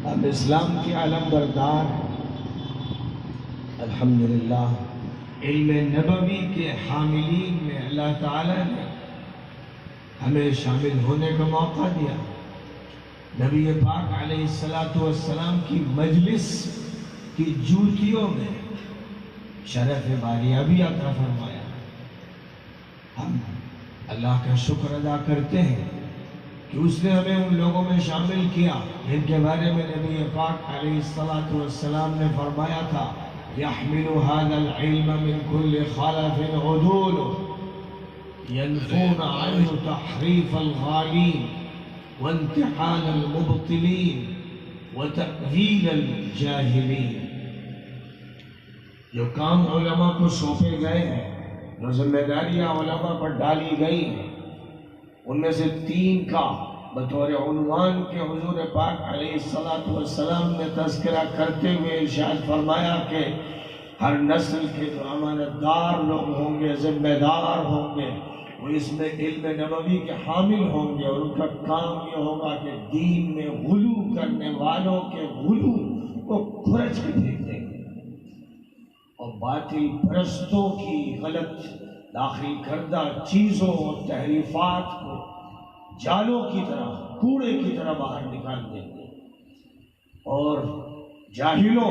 اب اسلام کی علم بردار الحمدللہ علم نبوی کے حاملین میں اللہ تعالیٰ نے ہمیں شامل ہونے کا موقع دیا۔ نبی پاک علیہ السلام کی مجلس کی جوتیوں میں شرف باریابی عطا فرمایا۔ ہم اللہ کا شکر ادا کرتے ہیں کہ اس نے ہمیں ان لوگوں میں شامل کیا جن کے بارے میں نبی پاک علیہ السلام نے فرمایا تھا يحمل هذا العلم من كل خلف عدول ينفون عنه تحريف الغالين وانتحال المبطلين وتأويل الجاهلين۔ جو کام علماء کو سونپے گئے ہیں، جو ذمہ داریاں علماء پر ڈالی گئی ہیں، ان میں سے 3 کا بطور عنوان کے حضور پاک علیہ السلام نے تذکرہ کرتے ہوئے ارشاد فرمایا کہ ہر نسل کے جو امانت دار لوگ ہوں گے، ذمہ دار ہوں گے، وہ اس میں علم نبوی کے حامل ہوں گے، اور ان کا کام یہ ہوگا کہ دین میں غلو کرنے والوں کے غلو کو کھرچ کے پھینک دیں گے اور باطل پرستوں کی غلط داخل کردہ چیزوں اور تحریفات کو جالوں کی طرح، کوڑے کی طرح باہر نکال دیں گے، اور جاہلوں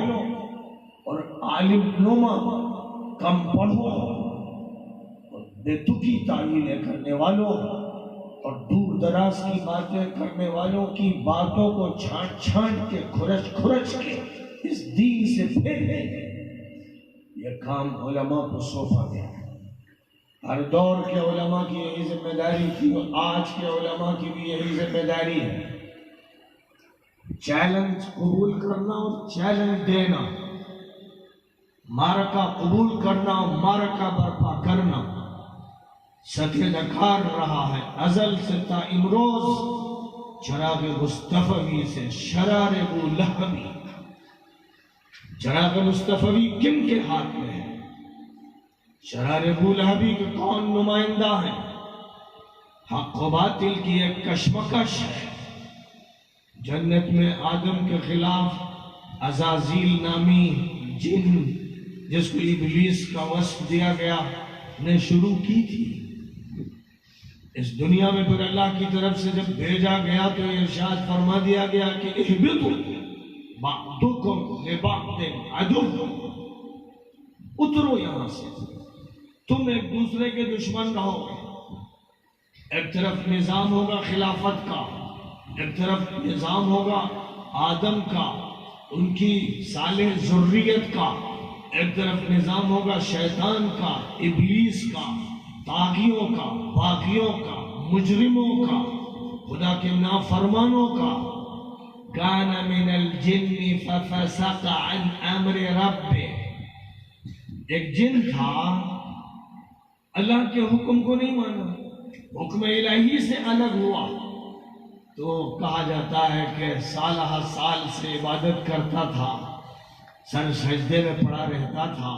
اور عالم نما، کم پڑھوں اور بے تکی تعویلیں کرنے والوں اور دور دراز کی باتیں کرنے والوں کی باتوں کو چھانٹ چھانٹ کے کھرچ کے اس دین سے پھیر دیں گے۔ یہ کام علماء کو سونپا گیا۔ ہر دور کے علماء کی یہی ذمہ داری تھی، اور آج کے علماء کی بھی یہی ذمہ داری ہے۔ چیلنج قبول کرنا اور چیلنج دینا، معرکہ قبول کرنا اور معرکہ برپا کرنا سطح نکار رہا ہے ازل سے تا امروز۔ چراغ مصطفی سے شرار ابو لہبی، چراغ مصطفی کن کے ہاتھ میں ہے؟ شرار ابو لہبی کے کون نمائندہ ہیں؟ حق و باطل کی ایک کشمکش ہے۔ جنت میں آدم کے خلاف عزازیل نامی جن، جس کو ابلیس کا وصف دیا گیا، نے شروع کی تھی۔ اس دنیا میں پھر اللہ کی طرف سے جب بھیجا گیا تو ارشاد فرما دیا گیا کہ اہبطوا بعضکم لبعض عدو، اترو یہاں سے، تم ایک دوسرے کے دشمن رہو گے۔ ایک طرف نظام ہوگا خلافت کا، ایک طرف نظام ہوگا آدم کا، ان کی صالح ذریت کا، ایک طرف نظام ہوگا شیطان کا، ابلیس کا، طاغیوں کا، باغیوں کا، مجرموں کا، خدا کے نافرمانوں کا۔ کان من الجن ففسق عن امر ربه، ایک جن تھا اللہ کے حکم کو نہیں مانا، حکم الہی سے الگ ہوا، تو کہا جاتا ہے کہ سالہ سال سے عبادت کرتا تھا، سر سجدے میں پڑا رہتا تھا،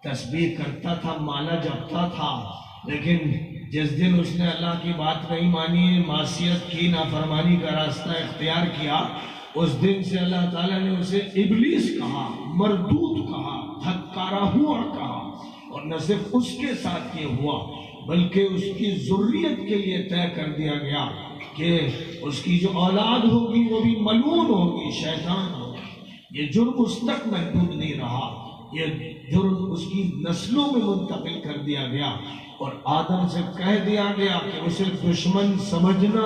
تسبیح کرتا تھا، مالا جپتا تھا، لیکن جس دن اس نے اللہ کی بات نہیں مانی، معصیت کی، نافرمانی کا راستہ اختیار کیا، اس دن سے اللہ تعالیٰ نے اسے ابلیس کہا، مردود کہا، دھکارا ہوا کہا، اور نہ صرف اس کے ساتھ یہ ہوا بلکہ اس کی ذریت کے لیے طے کر دیا گیا کہ اس کی جو اولاد ہوگی وہ بھی ملعون ہوگی، شیطان ہوگی۔ یہ جرم اس تک محدود نہیں رہا، یہ جرم اس کی نسلوں میں منتقل کر دیا گیا، اور آدم سے کہہ دیا گیا کہ اسے دشمن سمجھنا،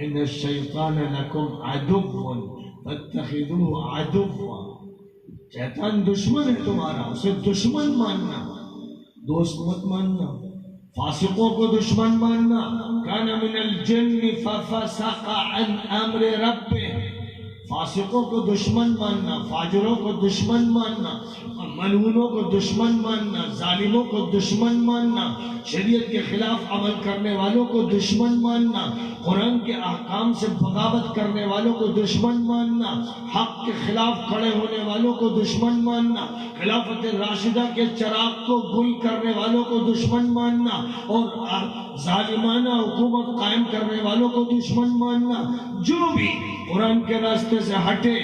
ان الشیطان لکم عدو فاتخذوہ عدوا، شیطان دشمن ہے تمہارا، اسے دشمن ماننا، دوست مت ماننا، فاسقوں کو دشمن ماننا۔ کان من الجن ففسق عن امر ربہ، فاسقوں کو دشمن ماننا، فاجروں کو دشمن ماننا، ملعونوں کو دشمن ماننا، ظالموں کو دشمن ماننا، شریعت کے خلاف عمل کرنے والوں کو دشمن ماننا، قرآن کے احکام سے بغاوت کرنے والوں کو دشمن ماننا، حق کے خلاف کھڑے ہونے والوں کو دشمن ماننا، خلافت راشدہ کے چراغ کو گل کرنے والوں کو دشمن ماننا، اور ظالمانہ حکومت قائم کرنے والوں کو دشمن ماننا۔ جو بھی قرآن کے راستے راستے سے ہٹے،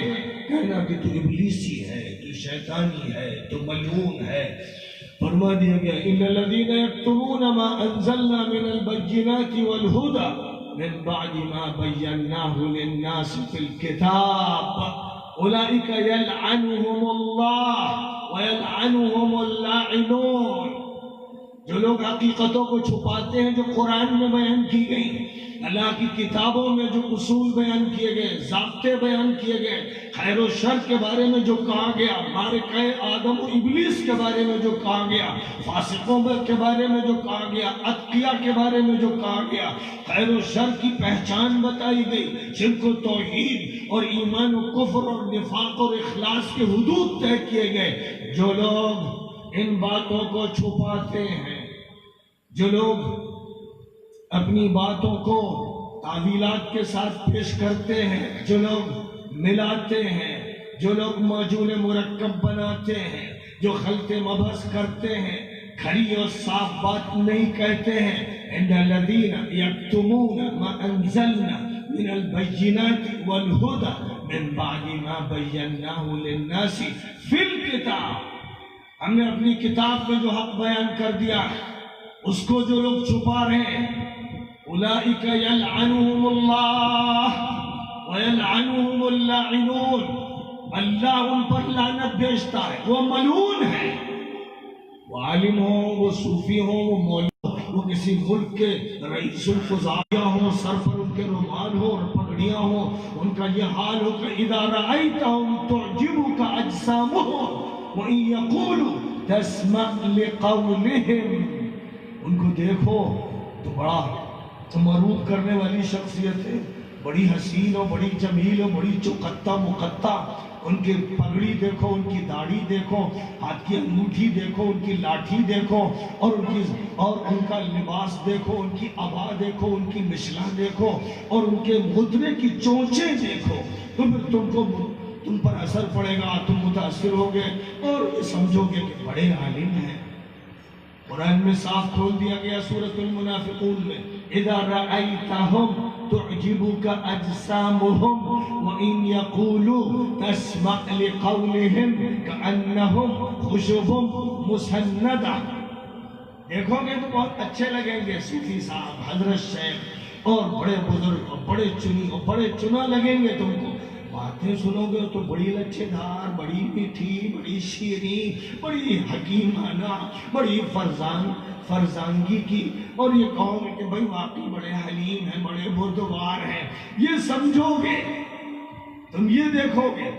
کہنا کہ تو ابلیسی ہے، تو شیطانی ہے، تو ملعون ہے۔ فرما دیا گیا ان الذین یکتمون ما انزلنا من البینات والہدی من بعد ما بیناہ للناس فی الکتاب اولئک یلعنهم اللہ ویلعنهم اللاعنون۔ جو لوگ حقیقتوں کو چھپاتے ہیں جو قرآن میں بیان کی گئی، اللہ کی کتابوں میں جو اصول بیان کیے گئے، ضابطے بیان کیے گئے، خیر و شر کے بارے میں جو کہا گیا، مارکہ آدم و ابلیس کے بارے میں جو کہا گیا، فاسقوں کے بارے میں جو کہا گیا، اتقیاء کے بارے میں جو کہا گیا، خیر و شر کی پہچان بتائی گئی، شرک و توحید اور ایمان و کفر اور نفاق اور اخلاص کے حدود طے کیے گئے۔ جو لوگ ان باتوں کو چھپاتے ہیں، جو لوگ اپنی باتوں کو تعویلات کے ساتھ پیش کرتے ہیں، جو لوگ ملاتے ہیں، جو لوگ معجون مرکب بناتے ہیں، جو خلط مبحث کرتے ہیں، کھری اور صاف بات نہیں کہتے ہیں، ان الذین یکتمون ما انزلنا من البینات والہدی من بعد ما بیناہ للناس فی الکتاب، ہم نے اپنی کتاب میں جو حق بیان کر دیا اس کو جو لوگ چھپا رہے ہیں، اولئک یلعنهم اللہ ویلعنهم اللاعنون، اللہ ان پر لعنت بھیجتا ہے، وہ ملعون ہے۔ وہ عالم ہوں، وہ صوفی ہوں، وہ مولوی ہوں، وہ کسی ملک کے رئیس القضاء ہوں، سر پر ان کے رومال ہوں اور پگڑیاں ہوں، ان کا یہ حال ہو کہ اذا رأیتهم تعجبک اجسامهم وَإِن يَقُولُوا تَسْمَعْ لِقَوْلِهِمْ، ان کو دیکھو تو بڑا تمرد کرنے والی شخصیت ہے، بڑی حسین ہو، بڑی جمیل ہو، بڑی چوکتا مقتا، ان کی پگڑی دیکھو، ان کی داڑھی دیکھو، ہاتھ کی انگوٹھی دیکھو، ان کی لاٹھی دیکھو، اور ان کا لباس دیکھو، ان کی عبا دیکھو، ان کی مشلہ دیکھو، اور ان کے مدرے کی چونچیں دیکھو، تو پھر تم پر اثر پڑے گا، تم متاثر ہوگے اور سمجھو گے کہ بڑے عالم ہیں۔ قرآن میں صاف کھول دیا گیا سورۃ المنافقون میں، اذا رأیتهم تعجبک اجسامهم وان یقولوا تسمع لقولهم كأنهم خشب مسندہ، دیکھو گے تو بہت اچھے لگیں گے، صوفی صاحب، حضرت شیخ اور بڑے بزرگ اور بڑے چنی اور بڑے چنا لگیں گے، تم کو باتیں سنو گے تو بڑی لچھے دار، بڑی میٹھی، بڑی شیریں، بڑی حکیمانہ، بڑی فرزانگی کی، اور یہ کہو گے کہ بھائی واقعی بڑے حلیم ہیں، بڑے بردبار ہیں، یہ سمجھو گے، تم یہ دیکھو گے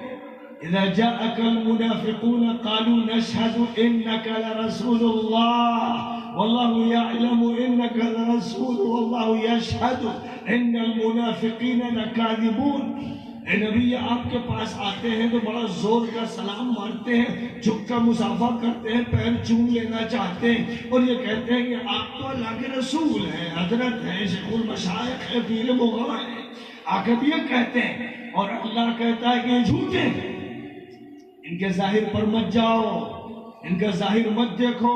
اذا جاءك المنافقون قالوا نشهد انك لرسول الله والله يعلم انك لرسول والله يشهد ان المنافقين لكاذبون۔ اے نبی، آپ کے پاس آتے ہیں تو بڑا زور کا سلام مارتے ہیں، جھک کا مصافحہ کرتے ہیں، پیر چوم لینا چاہتے ہیں، اور یہ کہتے ہیں کہ آپ تو اللہ کے رسول ہیں، حضرت ہیں، شیخ المشائخ ہیں، پیر مغاں ہیں، آ کے یہ کہتے ہیں، اور اللہ کہتا ہے کہ یہ جھوٹے ہیں، ان کے ظاہر پر مت جاؤ، ان کا ظاہر مت دیکھو،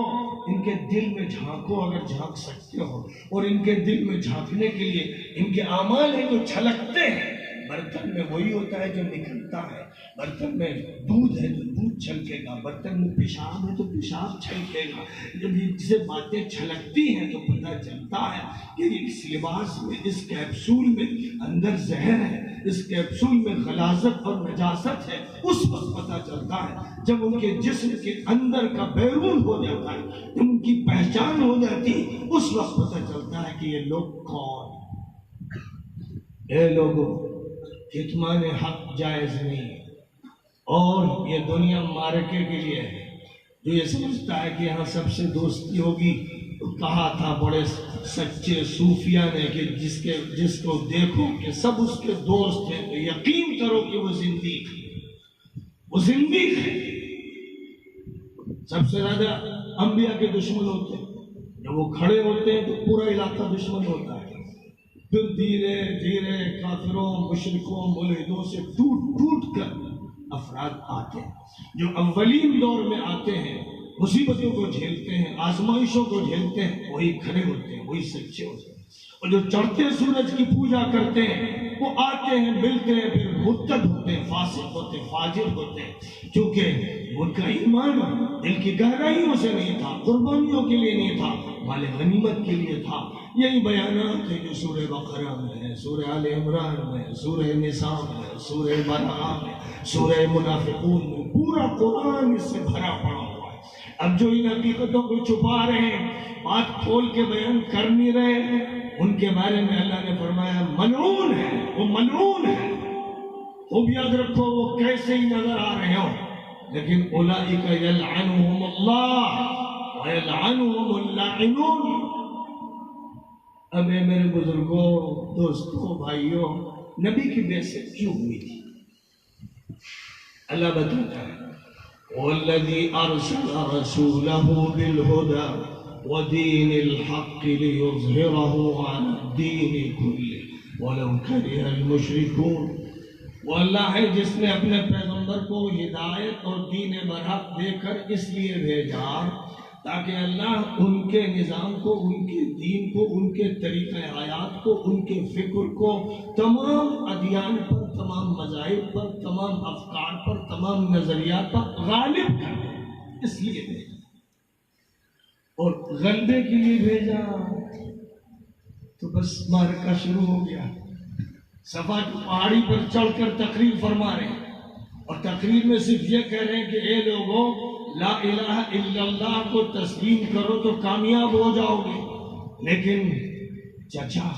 ان کے دل میں جھانکو اگر جھانک سکتے ہو، اور ان کے دل میں جھانکنے کے لیے ان کے اعمال ہیں جو چھلکتے ہیں، برتن میں وہی ہوتا ہے جو نکلتا ہے، برتن میں دودھ ہے تو دودھ چھلکے گا، برتن میں پیشاب ہے تو پیشاب چھلکے گا، جب سے باتیں چھلکتی ہیں تو پتہ چلتا ہے کہ اس لباس میں، اس کیپسول میں اندر زہر ہے، اس کیپسول میں غلاظت اور نجاست ہے، اس وقت پتہ چلتا ہے جب ان کے جسم کے اندر کا بیرون ہو جاتا ہے، جب ان کی پہچان ہو جاتی ہے، اس وقت پتہ چلتا ہے کہ یہ لوگ کون۔ اے لوگوں، کتمان حق جائز نہیں، اور یہ دنیا مارکے کے لیے ہے، جو یہ سمجھتا ہے کہ یہاں سب سے دوستی ہوگی، تو کہا تھا بڑے سچے صوفیہ نے کہ جس کو دیکھو کہ سب اس کے دوست ہیں تو یقین کرو کہ وہ زندیق ہے، وہ زندیق ہے۔ سب سے زیادہ انبیاء کے دشمن ہوتے ہیں، جب وہ کھڑے ہوتے ہیں تو پورا علاقہ دشمن ہوتا ہے، پھر دھیرے دھیرے کافروں، مشرکوں، ملحدوں سے ٹوٹ کر افراد آتے ہیں، جو اولین دور میں آتے ہیں، مصیبتوں کو جھیلتے ہیں، آزمائشوں کو جھیلتے ہیں، وہی کھڑے ہوتے ہیں، وہی سچے ہوتے ہیں۔ اور جو چڑھتے سورج کی پوجا کرتے ہیں وہ آتے ہیں ملتے ہیں پھر مرتد ہوتے ہیں، فاسق ہوتے ہیں، فاجر ہوتے ہیں، کیونکہ ان کا ایمان دل کی گہرائیوں سے نہیں تھا، قربانیوں کے لیے نہیں تھا، مال غنیمت کے لیے تھا۔ یہی بیانات ہیں جو سورہ بقرہ میں ہے، سورہ آل عمران میں، سورہ نساء میں، سورہ براءہ میں، سورہ منافقون میں، پورا قرآن اس سے بھرا پڑا ہوا ہے۔ اب جو ان حقیقتوں کو چھپا رہے ہیں، بات کھول کے بیان کر نہیں رہے، ان کے بارے میں اللہ نے فرمایا ملعون ہے، وہ ملعون ہے۔ خوب یاد رکھو وہ کیسے ہی نظر آ رہے ہو، لیکن اولئک یلعنہم اللہ ویلعنہم اللاعنون۔ اب اے میرے بزرگوں، دوستوں، بھائیوں، نبی کی بعثت کیوں ہوئی تھی؟ اللہ بتاتا ہے والذی ارسل رسولہ بالہدی ودین الحق لیظہرہ علی الدین کلہ ولو کرہ المشرکون۔ وہ اللہ ہے جس نے اپنے پیغمبر کو ہدایت اور دین برحق دے کر اس لیے بھیجا تاکہ اللہ ان کے نظام کو، ان کے دین کو، ان کے طریقہ حیات کو، ان کے فکر کو تمام ادیان پر، تمام مذاہب پر، تمام افکار پر، تمام نظریات پر غالب کر دے، اس لیے بھیجا۔ اور غلبے کے لیے بھیجا تو بس معرکہ شروع ہو گیا۔ صفا کی پہاڑی پر چڑھ کر تقریر فرما رہے ہیں، اور تقریر میں صرف یہ کہہ رہے ہیں کہ اے لوگوں، لا الہ الا اللہ کو تسلیم کرو تو کامیاب ہو جاؤ گے۔ لیکن چچا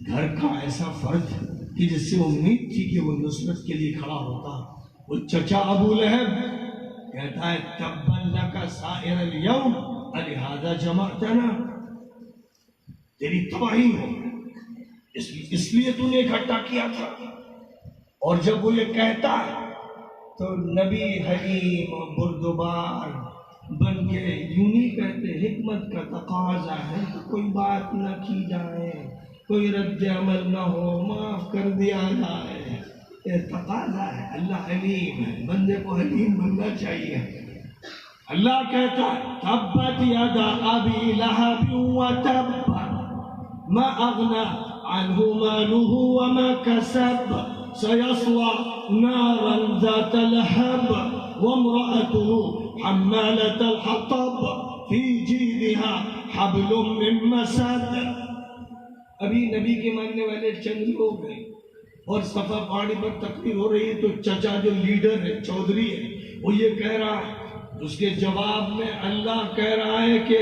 گھر کا ایسا فرد کہ جس سے امید تھی کہ وہ نصرت کے لیے کھڑا ہوتا، وہ چچا ابو لہب کہتا ہے تبا لک سائر الیوم الہذا جمعتنا، تیری تباہی ہو، اس لیے تو نے اکٹھا کیا تھا۔ اور جب وہ یہ کہتا ہے تو نبی حلیم و بردبار بن کے یوں نہیں کہتے، حکمت کا تقاضا ہے کہ کوئی بات نہ کی جائے، کوئی رد عمل نہ ہو، معاف کر دیا جائے، یہ تقاضا ہے۔ اللہ حلیم ہے، بندے کو حلیم بننا چاہیے۔ اللہ کہتا ہے تبت یدا ابی لہب وتب ما اغنى عنه ماله وما كسب سيصلى نارا ذات لهب وامرأته حمالة الحطب في جيدها حبل من مسد۔ ابھی نبی کے ماننے والے چند لوگ ہیں اور صفا پہاڑی پر تقریر ہو رہی ہے، تو چچا جو لیڈر ہے، چودھری ہے، وہ یہ کہہ رہا ہے، اس کے جواب میں اللہ کہہ رہا ہے کہ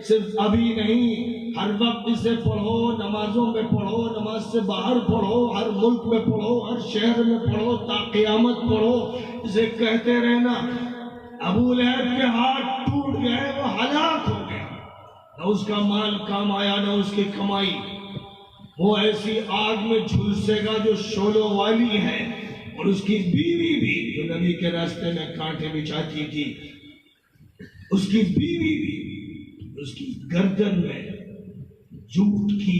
صرف ابھی نہیں، ہر وقت اسے پڑھو، نمازوں میں پڑھو، نماز سے باہر پڑھو، ہر ملک میں پڑھو، ہر شہر میں پڑھو، تا قیامت پڑھو، اسے کہتے رہنا۔ ابو لہب کے ہاتھ ٹوٹ گئے، وہ ہلاک ہو گیا، نہ اس کا مال کام آیا نہ اس کی کمائی، وہ ایسی آگ میں جھلسے گا جو شعلوں والی ہے۔ اور اس کی بیوی بھی جو نبی کے راستے میں کانٹے بچھاتی تھی، اس کی بیوی بھی اس کی گردن میں جوٹ کی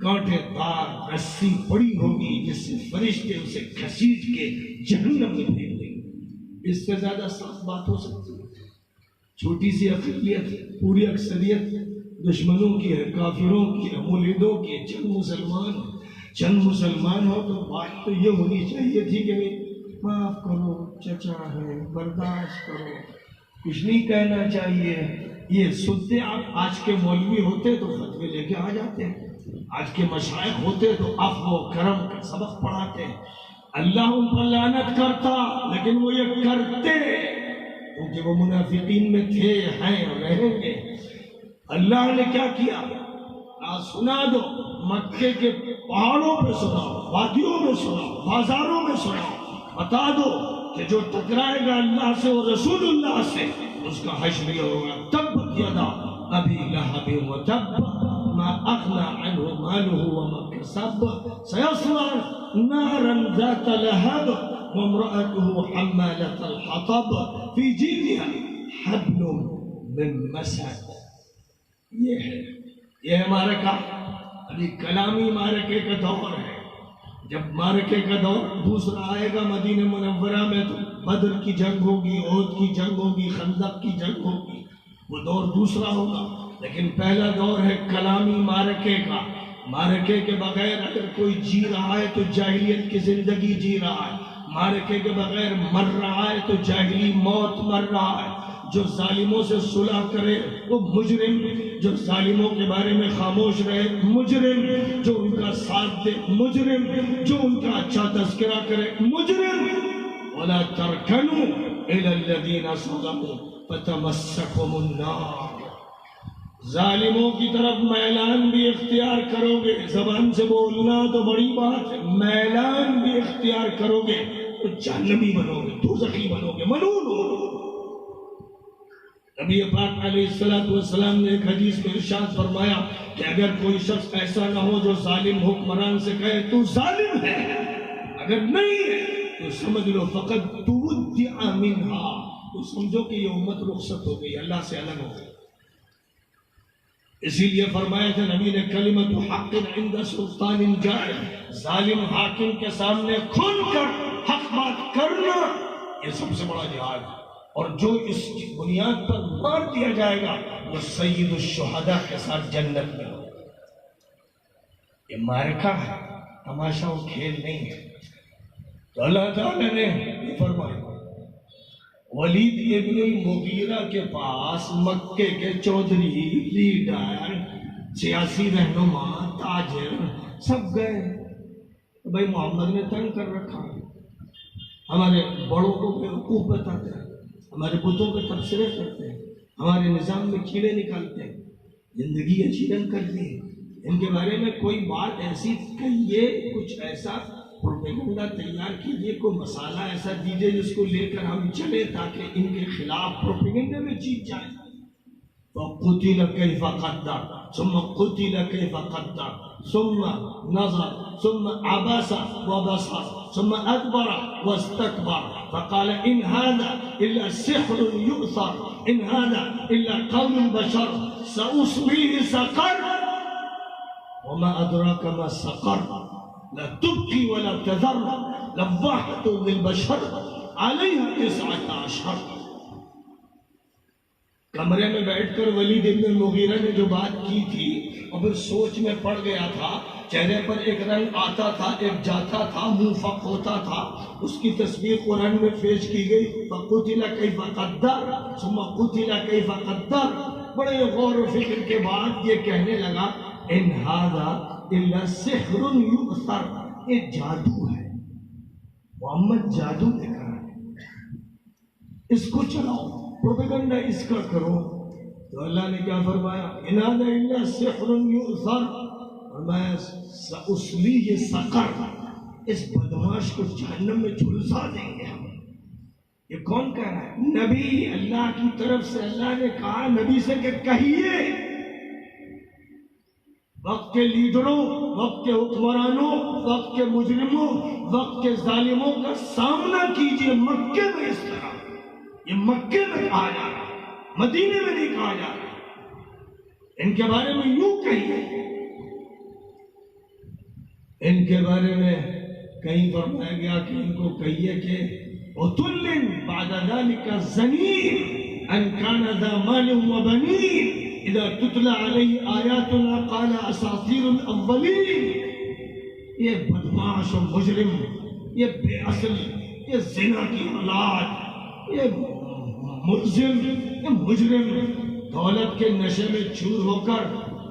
کانٹے دار رسی پڑی ہوگی جس سے فرشتے اسے گھسیٹ کے جہنم میں پھینک دیں گے۔ اس سے زیادہ صاف بات ہو سکتی ہے؟ چھوٹی سی اقلیت، پوری اکثریت دشمنوں کی ہے، کافروں کی ہے، ملحدوں کی ہے، چند مسلمان ہو تو بات تو یہ ہونی چاہیے تھی کہ معاف کرو، چچا ہے، برداشت کرو، کچھ نہیں کہنا چاہیے۔ یہ سنتے آپ آج کے مولوی ہوتے تو فتوے لے کے آ جاتے ہیں، آج کے مشائخ ہوتے تو عفو و کرم کا سبق پڑھاتے ہیں۔ اللہ ان پر لعنت کرتا، لیکن وہ یہ کرتے کیونکہ وہ منافقین میں تھے، ہیں اور رہیں گے۔ اللہ نے کیا کیا؟ سنا دو، مکے کے پہاڑوں پہ سناؤ، وادیوں میں سناؤ، بازاروں میں سناؤ، بتا دو کہ جو ٹکرائے گا اللہ سے اور رسول اللہ سے اس کا حشر یہ ہوگا تبت یدا ابی لہب وتب ما اغنى عنه ماله وما كسب سيصلى نارا ذات لهب وامرأته حمالة الحطب في جيدها حبل من مسد۔ یہ ہے معرکہ، ابھی کلامی معرکے کا دور ہے۔ جب معرکے کا دور دوسرا آئے گا مدینہ منورہ میں تو بدر کی جنگ ہوگی، احد کی جنگ ہوگی، خندق کی جنگ ہوگی، وہ دور دوسرا ہوگا۔ لیکن پہلا دور ہے کلامی معرکے کا. معرکے کے بغیر اگر کوئی جی رہا ہے تو جاہلیت کی زندگی جی رہا ہے. معرکے کے بغیر مر رہا ہے تو جاہلی موت مر رہا ہے. جو ظالموں سے صلح کرے وہ مجرم، جو ظالموں کے بارے میں خاموش رہے مجرم، جو ان کا ساتھ دے مجرم، جو ان کا اچھا تذکرہ کرے مجرم. وَلَا تَرْكَنُوا إِلَى الَّذِينَ ظَلَمُوا فَتَمَسَّكُمُ النَّارُ. ظالموں کی طرف میلان بھی اختیار کرو گے، زبان سے بولنا تو بڑی بات ہے، میلان بھی اختیار کرو گے تو جہنمی بنو گے، دوزخی بنو گے، ملعون ہو. نبی پاک علیہ السلام نے ایک حدیث میں ارشاد فرمایا کہ اگر کوئی شخص ایسا نہ ہو جو ظالم حکمران سے کہے تو ظالم ہے، اگر نہیں ہے تو سمجھ لو فقط تودع منہا، تو سمجھو کہ یہ امت رخصت ہو گئی، اللہ سے الگ ہو گئی. اسی لیے فرمایا تھا نبی نے کلمت حق عند سلطان جائر، ظالم حاکم کے سامنے کھل کر حق بات کرنا یہ سب سے بڑا جہاد ہے. اور جو اس بنیاد پر مار دیا جائے گا وہ سید الشہداء کے ساتھ جنت میں ہو. یہ معرکہ ہے، تماشا و کھیل نہیں ہے. تو اللہ تعالیٰ نے یہ فرمایا ولید ابن المغیرہ کے پاس مکے کے چودھری، لیڈر، سیاسی رہنما، تاجر سب گئے. بھائی محمد نے تنگ کر رکھا، ہمارے بڑوں کو بیوقوف بتاتے ہیں، ہمارے بتوں کے تبصرے کرتے ہیں، ہمارے نظام میں کیڑے نکالتے ہیں، زندگی اچھی رنگ کر دی ہے. ان کے بارے میں کوئی بات ایسی کہیے، کچھ ایسا پروپیگنڈا تیار کیجیے، کوئی مسالہ ایسا دیجیے جس کو لے کر ہم چلے تاکہ ان کے خلاف پروپیگنڈے میں جیت جائیں. فَقُتِلَ كَيْفَ قَدَّرَ ثُمَّ قُتِلَ كَيْفَ قَدَّرَ ثُمَّ نَظَرَ ثُمَّ عَبَسَ وَبَصَرَ ثُمَّ أَدْبَرَ وَاسْتَكْبَرَ فَقَالَ إِنْ هَذَا إِلَّا سِحْرٌ يُؤْثَرُ إِنْ هَذَا إِلَّا قَوْلُ الْبَشَرِ سَأُصْلِيهِ سَقَرَ وَمَا أَدْرَاكَ مَا سَقَرَ لا تبقي ولا تذر لواحة للبشر عليها 19. کمرے میں بیٹھ کر ولید ابن المغیرہ نے جو بات کی تھی اور پھر سوچ میں پڑ گیا تھا، چہرے پر ایک رنگ آتا تھا، ایک جاتا تھا، منہ فق ہوتا تھا. اس کی تصویر قرآن میں پیش کی گئی فَقُتِلَ كَيْفَ قَدَّرَ ثُمَّ قُتِلَ كَيْفَ قَدَّرَ. بڑے غور و فکر کے بعد یہ کہنے لگا إِنْ هَذَا إِلَّا سِحْرٌ يُؤْثَرُ، یہ جادو ہے، محمد جادو لے کر آئے، اس کو چلاؤ، پروپیگنڈا اس کا کرو. تو اللہ نے کیا فرمایا إِنْ هَذَا إِلَّا سِحْرٌ يُؤْثَرُ فرمایا سَأُصْلِيهِ سَقَرَ، اس بدماش کو جہنم میں جھلسا دیں گے ہم. یہ کون کہہ رہا ہے؟ نبی. اللہ کی طرف سے اللہ نے کہا نبی سے کہ کہیے وقت کے لیڈروں، وقت کے حکمرانوں، وقت کے مجرموں، وقت کے ظالموں کا سامنا کیجئے. مکے میں اس طرح، یہ مکے میں کہا جا رہا ہے، مدینے میں نہیں کہا جا رہا. ان کے بارے میں یوں کہیے، ان کے بارے میں کہیں فرمایا گیا کہ ان کو کہیے کہ عُتُلٍ بَعْدَ ذَلِكَ زَنِيمٍ أَنْ كَانَ ذَا مَالٍ وَبَنِينَ اذا تتلى علیہ آیاتنا قال اساطیر الاولین. یہ بدماش و مجرم، یہ بے اصل، یہ زنا کی اولاد، یہ ملزم، یہ مجرم دولت کے نشے میں چور ہو کر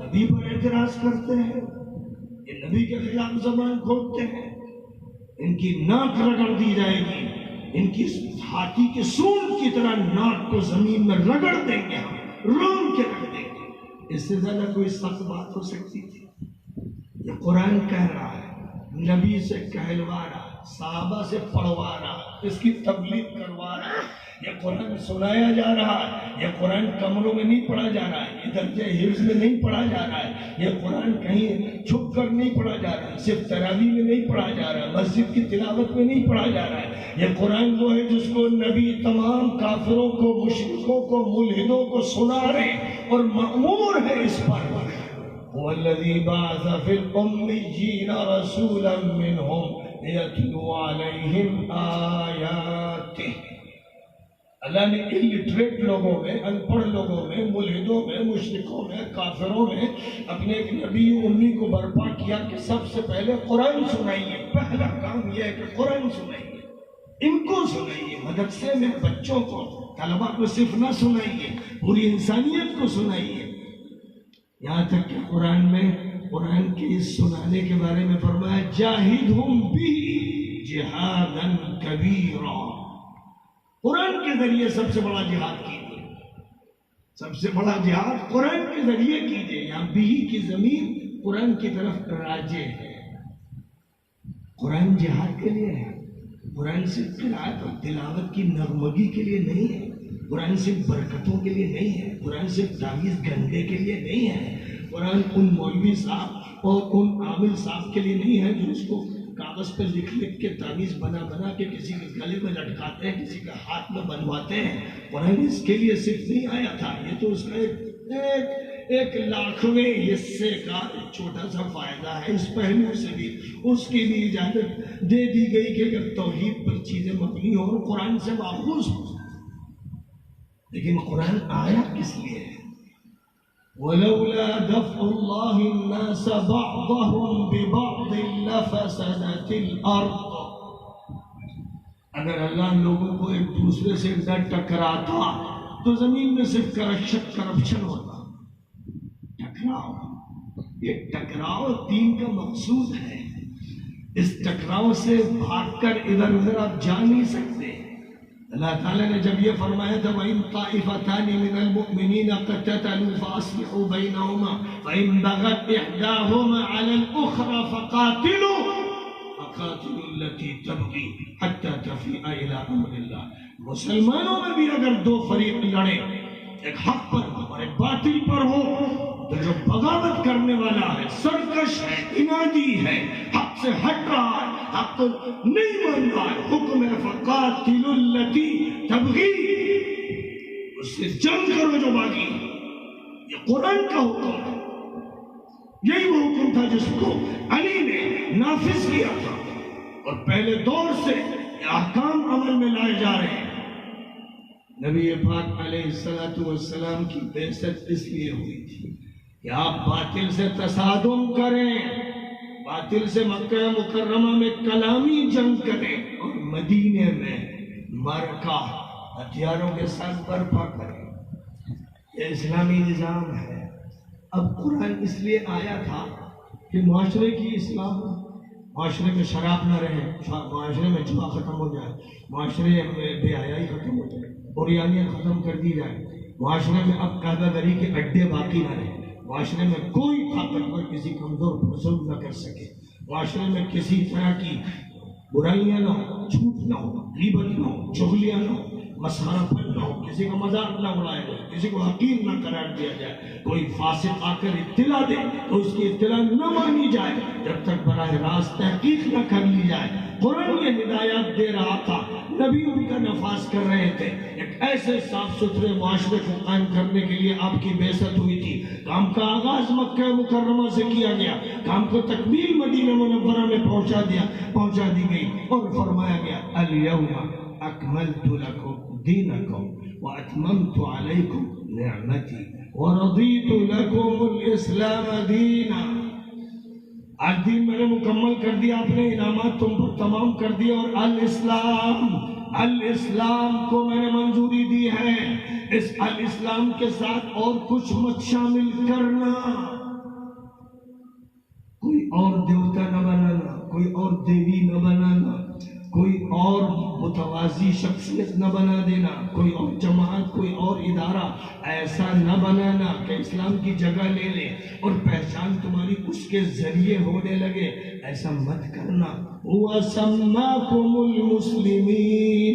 نبی پر اعتراض کرتے ہیں، یہ نبی کے خلاف زبان کھولتے ہیں. ان کی ناک رگڑ دی جائے گی، ان کی ہاتھی کے سونڈ کی طرح ناک کو زمین میں رگڑ دیں گے، ہم روم کے رکھ دیں گے. اس سے زیادہ کوئی سخت بات ہو سکتی تھی؟ یہ قرآن کہہ رہا ہے، نبی سے کہلوا رہا، صحابہ سے پڑھوا رہا، اس کی تبلیغ کروا رہا. یہ قرآن سنایا جا رہا ہے، یہ قرآن کمروں میں نہیں پڑھا جا رہا ہے، یہ درجہ حفظ میں نہیں پڑھا جا رہا ہے، یہ قرآن کہیں چھپ کر نہیں پڑھا جا رہا ہے، صرف تراویح میں نہیں پڑھا جا رہا ہے، مسجد کی تلاوت میں نہیں پڑھا جا رہا ہے. یہ قرآن وہ ہے جس کو نبی تمام کافروں کو، مشرکوں کو، ملحدوں کو سنا رہے اور مأمور ہے اس پر. وَالَّذِي بَعَثَ فِي الْأُمِّيِّينَ رَسُولًا مِّنْهُمْ يَتْلُو عَلَيْهِمْ آيَاتِهِ. اللہ نے الٹریٹ لوگوں میں، ان پڑھ لوگوں میں، ملحدوں میں، مشرکوں میں، کافروں میں اپنے ایک نبی امی کو برپا کیا کہ سب سے پہلے قرآن سنائیے. پہلا کام یہ ہے کہ قرآن سنائیے، ان کو سنائیے. مدرسے میں بچوں کو، طلبہ کو صرف نہ سنائیے، پوری انسانیت کو سنائیے. یہاں تک کہ قرآن کے اس سنانے کے بارے میں فرمایا جاہدہم بہ جہادا کبیرا. قرآن کے ذریعے سب سے بڑا جہاد کیجیے، سب سے بڑا جہاد قرآن کے ذریعے کیجیے. یہاں بھی کی زمین قرآن کی طرف راجع ہے. قرآن جہاد کے لیے ہے. قرآن صرف قرأت اور تلاوت کی نغمگی کے لیے نہیں ہے. قرآن صرف برکتوں کے لیے نہیں ہے. قرآن صرف تعویذ گنڈے کے لیے نہیں ہے. قرآن ان مولوی صاحب اور ان عامل صاحب کے لیے نہیں ہے جو اس کو کاغذ پہ لکھ کے تعویذ بنا کے کسی کے گلے میں لٹکاتے ہیں، کسی کے ہاتھ میں بنواتے ہیں. قرآن اس کے لیے صرف نہیں آیا تھا. یہ تو اس کا ایک لاکھویں حصے کا ایک چھوٹا سا فائدہ ہے. اس پہلو سے بھی اس کی بھی اجازت دے دی گئی کہ اگر توحید پر چیزیں مبنی ہو اور قرآن سے ماخوذ ہو. لیکن قرآن آیا کس لیے ہے؟ وَلَوْلَا دَفْعُ اللَّهِ النَّاسَ بَعْضَهُمْ بِبَعْضٍ لَفَسَدَتِ الْأَرْضُ. اگر اللہ لوگوں کو ایک دوسرے سے نہ ٹکراتا تو زمین میں صرف کرپشن ہوتا. ٹکراؤ، یہ ٹکراؤ دین کا مقصود ہے. اس ٹکراؤ سے بھاگ کر ادھر ادھر آپ جا نہیں سکتے. اللہ تعالیٰ نے جب یہ فرمایا تھا وَإِن طَائِفَتَانِ مِنَ الْمُؤْمِنِينَ اقْتَتَلُوا فَأَصْلِحُوا بَيْنَهُمَا فَإِن بَغَتْ إِحْدَاهُمَا عَلَى الْأُخْرَى فَقَاتِلُوا الَّتِي تَبْغِي حَتَّى تَفِيءَ إِلَىٰ أَمْرِ اللَّهِ. مسلمانوں میں بھی اگر دو فریق لڑے، ایک حق پر اور ایک باطل پر ہو، تو جو بغاوت کرنے والا ہے، سرکش ہے، انادی ہے، حق سے ہٹ رہا ہے، حق کو نہیں مان رہا ہے، حکم ہے فَقَاتِلُوا الَّتِي تَبْغِي. اس سے جنگ کرو جو باغی. یہ قرآن کا حکم ہے. یہی وہ حکم تھا جس کو علی نے نافذ کیا تھا، اور پہلے دور سے یہ احکام عمل میں لائے جا رہے ہیں. نبی پاک علیہ السلام کی بعثت اس لیے ہوئی تھی کہ آپ باطل سے تصادم کریں، باطل سے مکہ مکرمہ میں کلامی جنگ کریں، اور مدینے میں معرکہ ہتھیاروں کے ساتھ برپا کریں. یہ اسلامی نظام ہے. اب قرآن اس لیے آیا تھا کہ معاشرے کی اصلاح ہو، معاشرے میں شراب نہ رہے، معاشرے میں جوا ختم ہو جائے، معاشرے میں بے حیائی ختم ہو جائے، اوریانیت ختم کر دی جائے، معاشرے میں اب قاعدہ گری کے اڈے باقی نہ رہے، معاشرے میں کوئی طاقتور کسی کمزور پر ظلم نہ کر سکے، معاشرے میں کسی طرح کی برائیاں نہ ہو، جھوٹ نہ ہو، غیبت نہ ہو، چغلیاں نہ ہو، مسخرہ پن نہ ہو، کسی کا مذاق نہ اڑایا جائے، کسی کو حقیر نہ قرار دیا جائے. کوئی فاسق آ کر اطلاع دے تو اس کی اطلاع نہ مانی جائے جب تک براہ راست تحقیق نہ کر لی جائے. قرآن یہ ہدایات دے رہا تھا، نبی ان کا نفاذ کر رہے تھے. ایک ایسے صاف ستھرے معاشرے کو قائم کرنے کے لیے آپ کی بعثت ہوئی تھی. کام کا آغاز مکہ مکرمہ سے کیا گیا، کام کو تکمیل مدینہ منورہ میں پہنچا دی گئی، اور فرمایا گیا الیوم اکملت لکم دینکم واتممت علیکم نعمتی ورضیت لکم الاسلام دینا. آج دین میں نے مکمل کر دیا، اپنے انعامات تم پر تمام کر دیا، اور الاسلام کو میں نے منظوری دی ہے. اس الاسلام کے ساتھ اور کچھ مت شامل کرنا. کوئی اور دیوتا نہ بنانا، کوئی اور دیوی نہ بنانا، کوئی اور متوازی شخصیت نہ بنا دینا، کوئی اور جماعت، کوئی اور ادارہ ایسا نہ بنانا کہ اسلام کی جگہ لے لے اور پہچان تمہاری اس کے ذریعے ہونے لگے. ایسا مت کرنا. وَسَمَّاكُمُ الْمُسْلِمِينَ،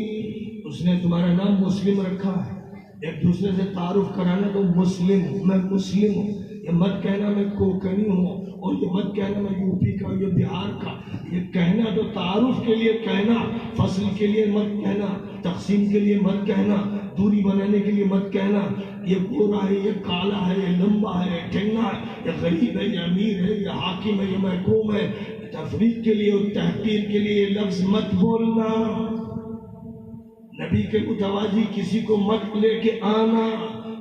اس نے تمہارا نام مسلم رکھا ہے. ایک دوسرے سے تعارف کرانا تو مسلم ہوں، میں مسلم ہوں. یہ مت کہنا میں کوکنی ہوں، اور یہ مت کہنا میں یو پی کا، یہ بہار کا. یہ کہنا تو تعارف کے لیے کہنا، فصل کے لیے مت کہنا، تقسیم کے لیے مت کہنا، دوری بنانے کے لیے مت کہنا. یہ گورا ہے، یہ کالا ہے، یہ لمبا ہے، یہ ٹھنگا ہے، یہ غریب ہے، یہ امیر ہے، یہ حاکم ہے، یہ محکوم ہے. تفریق کے لیے اور تحقیر کے لیے یہ لفظ مت بولنا. نبی کے متوازی کسی کو مت لے کے آنا،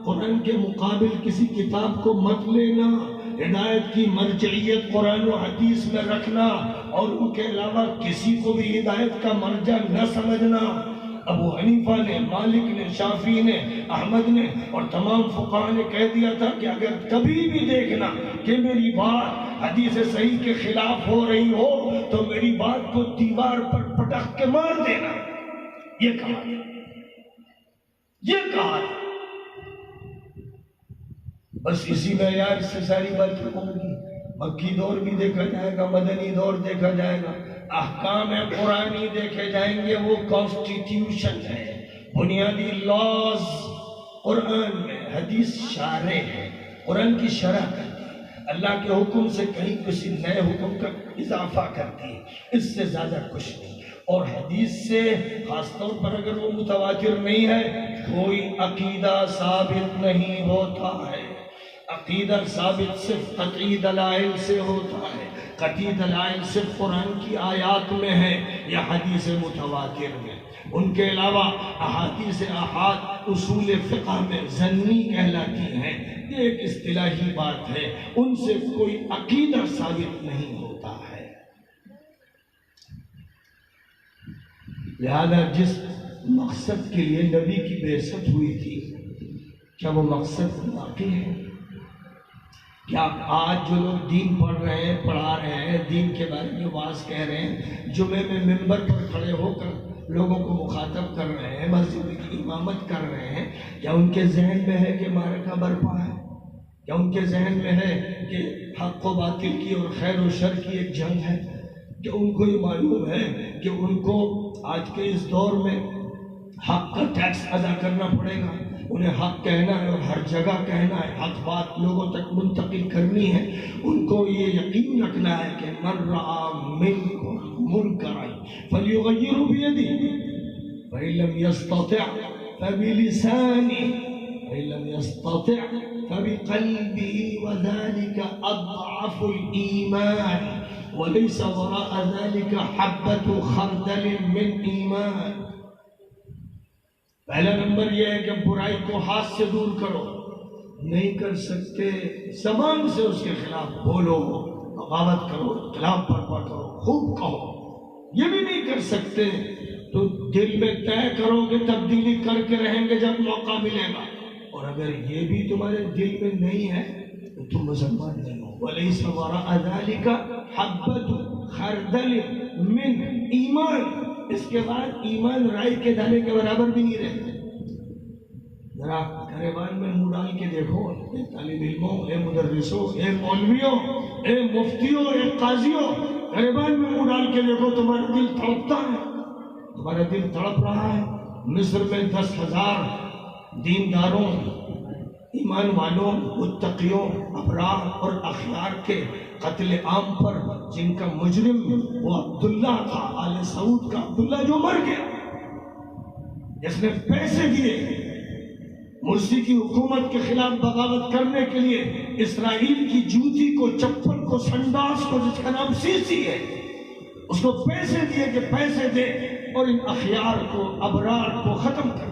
قرآن کے مقابل کسی کتاب کو مت لینا، ہدایت کی مرجعیت قرآن و حدیث میں رکھنا، اور ان کے علاوہ کسی کو بھی ہدایت کا مرجع نہ سمجھنا۔ ابو حنیفہ نے، مالک نے، شافعی نے، احمد نے اور تمام فقہاء نے کہہ دیا تھا کہ اگر کبھی بھی دیکھنا کہ میری بات حدیث صحیح کے خلاف ہو رہی ہو تو میری بات کو دیوار پر پٹک کے مار دینا۔ یہ کہا، یہ کہا، بس اسی معیار سے ساری باتیں ہوں گی۔ مکی دور بھی دیکھا جائے گا، مدنی دور دیکھا جائے گا، احکام قرآنی دیکھے جائیں گے، وہ کانسٹیٹیوشن ہے، بنیادی لاز قرآن میں، حدیث شارع ہے، قرآن کی شرح کرتی ہے، اللہ کے حکم سے کہیں کسی نئے حکم کا اضافہ کرتی ہے، اس سے زیادہ کچھ نہیں۔ اور حدیث سے خاص طور پر اگر وہ متواتر نہیں ہے، کوئی عقیدہ ثابت نہیں ہوتا ہے۔ عقیدہ ثابت صرف قطعی دلائل سے ہوتا ہے، قطعی دلائل صرف قرآن کی آیات میں ہے یا حدیث متواتر میں۔ ان کے علاوہ احادیث احاد اصول فقہ میں ظنی کہلاتی ہیں، یہ ایک اصطلاحی بات ہے، ان سے کوئی عقیدہ ثابت نہیں ہوتا ہے۔ لہذا جس مقصد کے لیے نبی کی بعثت ہوئی تھی، کیا وہ مقصد باقی ہے؟ کیا آج جو لوگ دین پڑھ رہے ہیں، پڑھا رہے ہیں، دین کے بارے میں واعظ کہہ رہے ہیں، جمعے میں منبر پر کھڑے ہو کر لوگوں کو مخاطب کر رہے ہیں، مسجد کی امامت کر رہے ہیں، کیا ان کے ذہن میں ہے کہ معرکہ برپا ہے؟ کیا ان کے ذہن میں ہے کہ حق و باطل کی اور خیر و شر کی ایک جنگ ہے؟ کہ ان کو یہ معلوم ہے کہ ان کو آج کے اس دور میں حق کا ٹیکس ادا کرنا پڑے گا، انہیں حق کہنا ہے اور ہر جگہ کہنا ہے، حق بات لوگوں تک منتقل کرنی ہے۔ ان کو یہ یقین رکھنا ہے کہ من رأى منکم منکرا فلیغیرہ بیدہ فإن لم یستطع فبلسانہ فإن لم یستطع فبقلبہ وذلك اضعف الایمان ولیس وراء ذلك حبة خردل من ایمان۔ پہلا نمبر یہ ہے کہ برائی کو ہاتھ سے دور کرو، نہیں کر سکتے زبان سے اس کے خلاف بولو، بغاوت کرو، خلاف برپا کرو، خوب کہو۔ یہ بھی نہیں کر سکتے تو دل میں طے کرو کہ تبدیلی کر کے رہیں گے جب موقع ملے گا، اور اگر یہ بھی تمہارے دل میں نہیں ہے تو تم مسلمان نہیں ہو۔ وَلَيْسَ وَرَاءَ ذَلِكَ حَبَّةُ خَرْدَلٍ مِّنْ ایمان۔ اس کے بعد ایمان رائی کے دانے کے برابر بھی نہیں رہتے۔ ذرا گریبان میں منہ ڈال کے دیکھو، اے طالب علموں، اے مدرسوں، اے مولویوں، اے مفتیوں، اے قاضیوں، گریبان میں منہ ڈال کے دیکھو، تمہارا دل تڑپتا ہے؟ تمہارا دل تڑپ رہا ہے؟ مصر میں 10,000 دینداروں، ایمان والوں، متقیوں، ابرار اور اخیار کے قتل عام پر جن کا مجرم وہ عبداللہ تھا، آل سعود کا عبداللہ، جو مر گیا، جس نے پیسے دیے مرسی کی حکومت کے خلاف بغاوت کرنے کے لیے، اسرائیل کی جوتی کو، چپل کو، سنڈاس کو، جس کا نام سیسی ہے، اس کو پیسے دیے کہ پیسے دے اور ان اخیار کو، ابرار کو ختم کر۔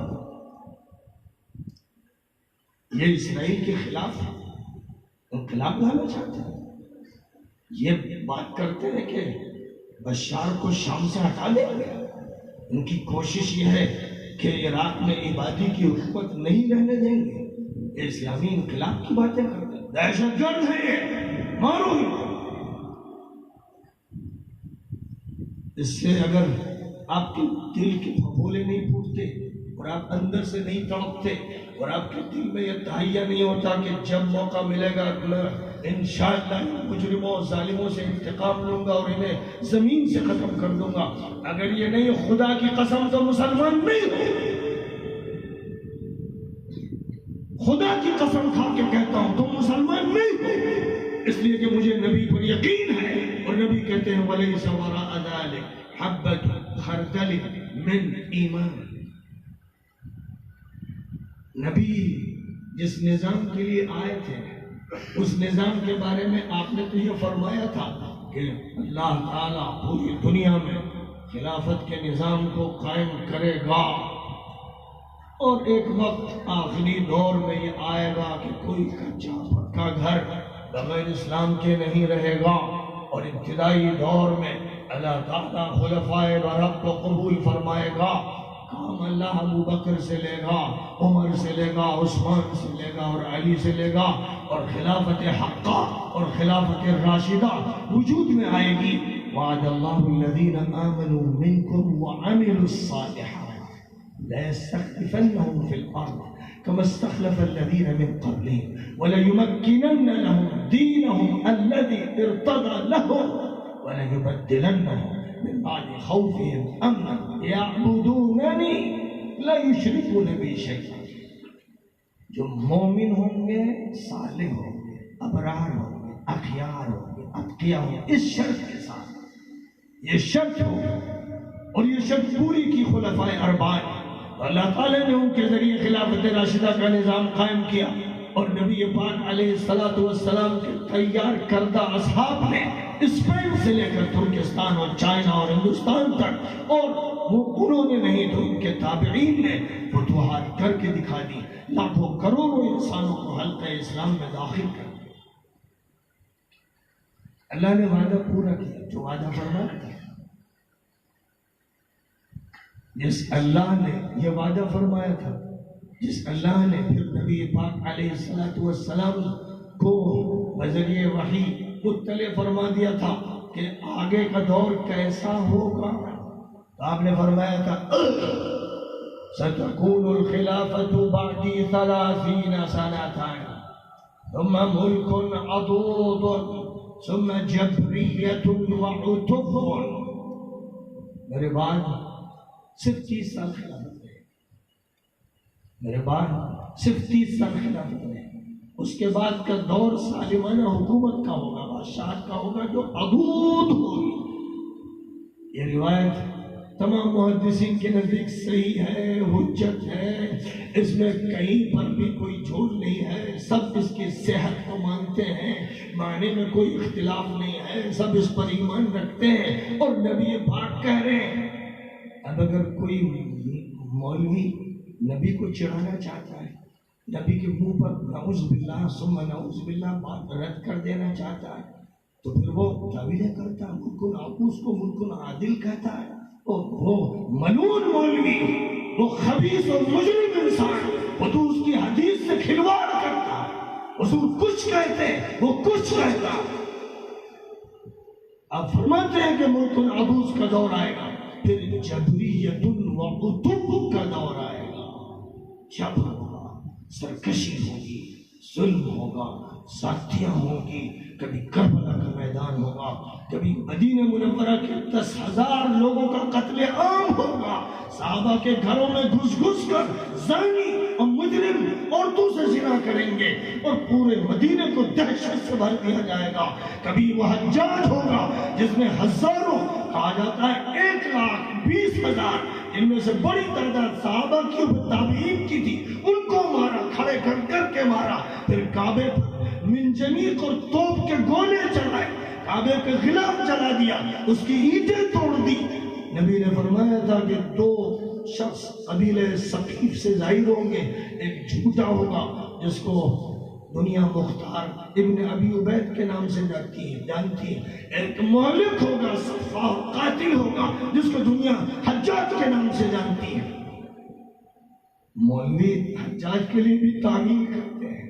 یہ اسرائیل کے خلاف انقلاب لانا چاہتے ہیں، یہ بات کرتے ہیں کہ بشار کو شام سے ہٹا دیں گے۔ ان کی کوشش یہ ہے کہ عراق میں عبادی کی حکومت نہیں رہنے دیں گے۔ یہ اسلامی انقلاب کی باتیں کرتے ہیں، دہشت گرد ہے یہ، مارو۔ اس سے اگر آپ کے دل کے پھپھولے نہیں پھوٹتے اور آپ اندر سے نہیں تڑپتے اور آپ کے دل میں یہ تہیہ نہیں ہوتا کہ جب موقع ملے گا میں انشاءاللہ مجرموں ظالموں سے انتقام لوں گا اور انہیں زمین سے ختم کر دوں گا، اگر یہ نہیں، خدا کی قسم تو مسلمان نہیں ہو۔ خدا کی قسم کھا کے کہتا ہوں تم مسلمان نہیں ہو، اس لیے کہ مجھے نبی پر یقین ہے، اور نبی کہتے ہیں وَلَيْسَ وَرَاءَ ذَلِكَ حَبَّةُ خَرْدَلٍ مِّنْ ایمان۔ نبی جس نظام کے لیے آئے تھے اس نظام کے بارے میں آپ نے تو یہ فرمایا تھا کہ اللہ تعالیٰ پوری دنیا میں خلافت کے نظام کو قائم کرے گا، اور ایک وقت آخری دور میں یہ آئے گا کہ کوئی کچا پکا گھر بغیر اسلام کے نہیں رہے گا، اور ابتدائی دور میں اللہ تعالیٰ خلفائے رب کو قبول فرمائے گا، کام اللہ ابو بکر سے لے گا، عمر سے لے گا، عثمان سے لے گا اور علی سے لے گا، اور خلافت حقہ اور خلافت راشدہ وجود میں آئے گی۔ وعد اللہ الذین آمنوا منکم وعملوا الصالحات لَيَسْتَخْلِفَنَّهُمْ فِي الْأَرْضِ كَمَا اسْتَخْلَفَ الَّذِينَ مِنْ قَبْلِهِمْ وَلَيُمَكِّنَنَّ لَهُمْ دِينَهُمْ الَّذِي ارْتَضَىٰ لَهُمْ وَلَيُبَدِّلَنَّهُمْ مِنْ بَعْدِ خَوْفِهِمْ أَمْنًا يَعْبُدُونَنِي لَا يُشْرِكُونَ بِي شَيْئًا۔ جو مومن ہوں گے، صالح ہوں گے، ابرار ہوں گے، اخیار ہوں گے، اتقیاء ہوں گے، اس شرط کے ساتھ، یہ شرط ہوگی اور یہ شرط پوری کی خلفائے اربعہ نے، اللہ تعالیٰ نے ان کے ذریعے خلافت راشدہ کا نظام قائم کیا، اور نبی پاک علیہ السلام کے تیار کردہ اصحاب نے اسپین سے لے کر ترکستان اور چائنا اور ہندوستان تک، اور وہ انہوں نے نہیں تو ان کے تابعین نے فتوحات کر کے دکھا دی، لاکھوں کروڑوں انسانوں کو حلقہ اسلام میں داخل کر دیا۔ اللہ نے وعدہ پورا کیا، جو وعدہ فرمایا تھا، جس اللہ نے یہ وعدہ فرمایا تھا، جس اللہ نے پھر نبی پاک علیہ السلام کو بذریعہ وحی مطلع فرما دیا تھا کہ آگے کا دور کیسا ہوگا، تو آپ نے فرمایا تھا سَتَكُونُ الْخِلَافَةُ بَعْدِي 30 سَنَةً ثُمَّ مُلْكٌ عَضُوضٌ ثُمَّ جَبْرِيَّةٌ وَعُتُبٌ۔ میرے بعد صرف 30 سال خلافت رہے، میرے بعد صرف 30 سال خلافت رہے، اس کے بعد کا دور سالمانہ حکومت کا ہوگا، بادشاہت کا ہوگا، جو عضوض ہوگی۔ یہ روایت تمام محدثین کے نزدیک صحیح ہے، حجت ہے، اس میں کہیں پر بھی کوئی جھوٹ نہیں ہے، سب اس کی صحت کو مانتے ہیں، معنی میں کوئی اختلاف نہیں ہے، سب اس پر ایمان رکھتے ہیں، اور نبی پاک کہہ رہے ہیں۔ اب اگر کوئی مولوی نبی کو چڑھانا چاہتا ہے، نبی کے منہ پر نعوذ باللہ ثم نعوذ باللہ بات رد کر دینا چاہتا ہے، تو پھر وہ تعویلیں کرتا ہے، ملکن عقوس کو ملکن عادل کہتا ہے، اور وہ ملعون مولوی، وہ خبیث اور مجرم انسان، وہ تو اس کی حدیث سے کھلواڑ کرتا ہے، حضور کچھ کہتے ہیں وہ کچھ کہتا ہے۔ آپ فرماتے ہیں کہ ملکن عقوس کا دور آئے گا، پھر جبریت و عتب کا دور آئے گا، جبر ہوگا، سرکشی ہوگی، ظلم ہوگا، ساتھیاں ہوں گی، کبھی کربلا کا میدان ہوگا، کبھی مدینہ منورہ کے 10,000 لوگوں کا قتل عام ہوگا، صحابہ کے گھروں میں گھس گھس کر زانی اور مجرم عورتوں سے زنا کریں گے، اور پورے مدینہ کو دہشت سے بھر دیا جائے گا۔ کبھی وہ حجاج ہوگا جس میں ہزاروں، کہا جاتا ہے 1,20,000، ان میں سے بڑی تعداد صحابہ کی اور تابعین کی تھی، ان کو مارا، کھڑے کر کر کے مارا، پھر کعبے پر منجنیق اور توپ کے گولے چلائے، کعبے کے خلاف جلا دیا، اس کی اینٹیں توڑ دی۔ نبی نے فرمایا تھا کہ 2 شخص قبیلے ثقیف سے ظاہر ہوں گے، ایک جھوٹا ہوگا جس کو دنیا مختار ابن ابی عبید کے نام سے جانتی ہے، ایک مہلک ہوگا، صفاح قاتل ہوگا جس کو دنیا حجاج کے نام سے جانتی ہے۔ مولوی حجاج کے لیے بھی تعمیل کرتے ہیں،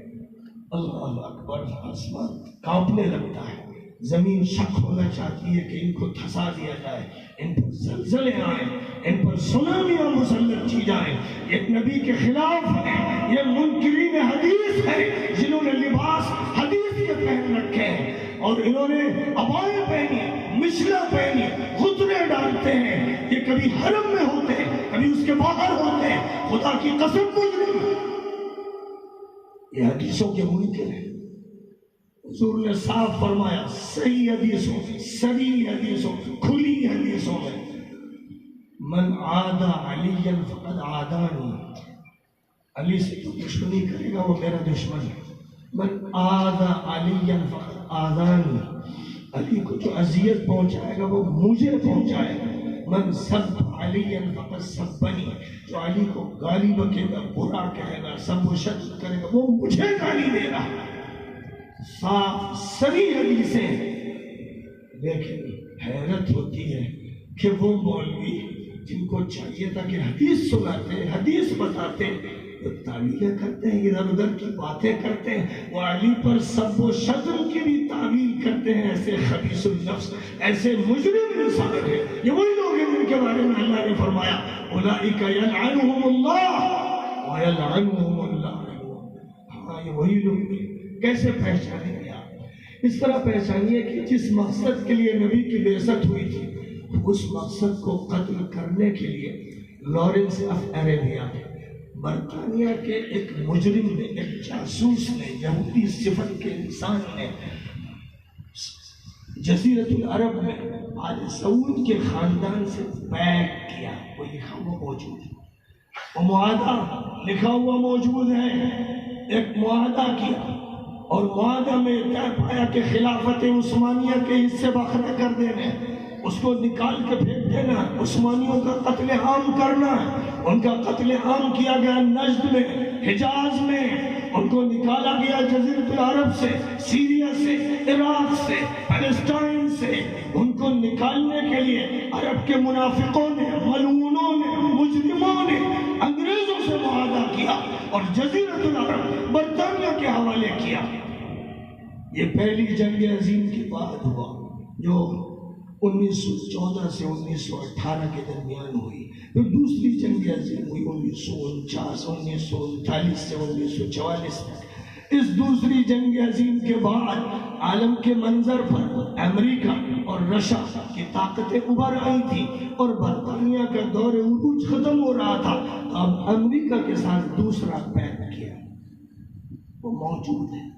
اللہ اکبر، آسمان کانپنے لگتا ہے، زمین شک ہونا چاہتی ہے کہ ان کو دھسا دیا جائے، ان پر زلزلے آئیں، ان پر سونامیاں مسلط کی جائیں۔ یہ نبی کے خلاف ہے، یہ منکرین حدیث ہے جنہوں نے لباس حدیث کے پہن رکھے ہیں، اور انہوں نے عبائیں پہنی، مشلہ پہنی، خطرے ڈالتے ہیں، یہ کبھی حرم میں ہوتے ہیں، کبھی اس کے باہر ہوتے ہیں، خدا کی قسم مجرم، یہ حدیثوں کے منکر ہیں۔ حضور نے صاف فرمایا صحیح حدیثوں، صحیح حدیثوں، کھلی حدیثوں میں، من عاد علی فقد عادانی، علی سے جو دشمنی کرے گا وہ میرا دشمن ہے، من عاد علی فقد عادانی، علی کو جو اذیت پہنچائے گا وہ مجھے پہنچائے گا، من سب علی فقد سبنی، جو علی کو گالی بکے گا، برا کہے گا، سب و شتم کرے گا، وہ مجھے گالی دے رہا ہے۔ صاف سری حدیثیں، لیکن حیرت ہوتی ہے کہ وہ مولوی جن کو چاہیے تھا کہ حدیث سناتے، حدیث بتاتے، وہ تعویلیں کرتے ہیں، ادھر ادھر کی باتیں کرتے ہیں، وہ علی پر سب و شتم کی بھی تعویل کرتے ہیں۔ ایسے خبیث النفس، ایسے مجرم انسان ہیں، یہ وہی لوگ ہیں جن کے بارے میں اللہ نے فرمایا اولئک یلعنہم اللہ ویلعنہم اللاعنون۔ ہاں یہ وہی لوگ ہیں۔ کیسے پہچانیں گے آپ؟ اس طرح پہچانیے کہ جس مقصد کے لیے نبی کی بعثت ہوئی تھی، اس مقصد کو قتل کرنے کے لیے لارنس آف عربیہ، برطانیہ کے ایک مجرم نے، ایک جاسوس نے، یہودی صفت کے انسان نے جزیرۃ العرب میں آل سعود کے خاندان سے بیعت کیا۔ وہ لکھا ہوا موجود ہے، وہ معاہدہ لکھا ہوا موجود ہے۔ ایک معاہدہ کیا اور معاہدہ میں طے پایا کہ خلافت عثمانیہ کے حصے بکھرا کر دینے، اس کو نکال کے پھینک دینا، عثمانیوں کا قتل عام کرنا۔ ان کا قتل عام کیا گیا نجد میں، حجاز میں، ان کو نکالا گیا جزیرۃ العرب سے، سیریا سے، عراق سے، فلسطین سے۔ ان کو نکالنے کے لیے عرب کے منافقوں نے، ملعونوں نے، مجرموں نے انگریزوں سے معاہدہ کیا اور جزیرۃ العرب برطانیہ کے حوالے کیا۔ یہ پہلی جنگ عظیم کے بعد ہوا، جو 1914 سے 1918 کے درمیان ہوئی۔ پھر دوسری جنگ عظیم ہوئی 1949، 1939 سے 1944 تک۔ اس دوسری جنگ عظیم کے بعد عالم کے منظر پر امریکہ اور رشیا کی طاقتیں ابھر آئی تھی اور برطانیہ کا دور عروج ختم ہو رہا تھا۔ اب امریکہ کے ساتھ دوسرا پیکٹ کیا، وہ موجود ہے،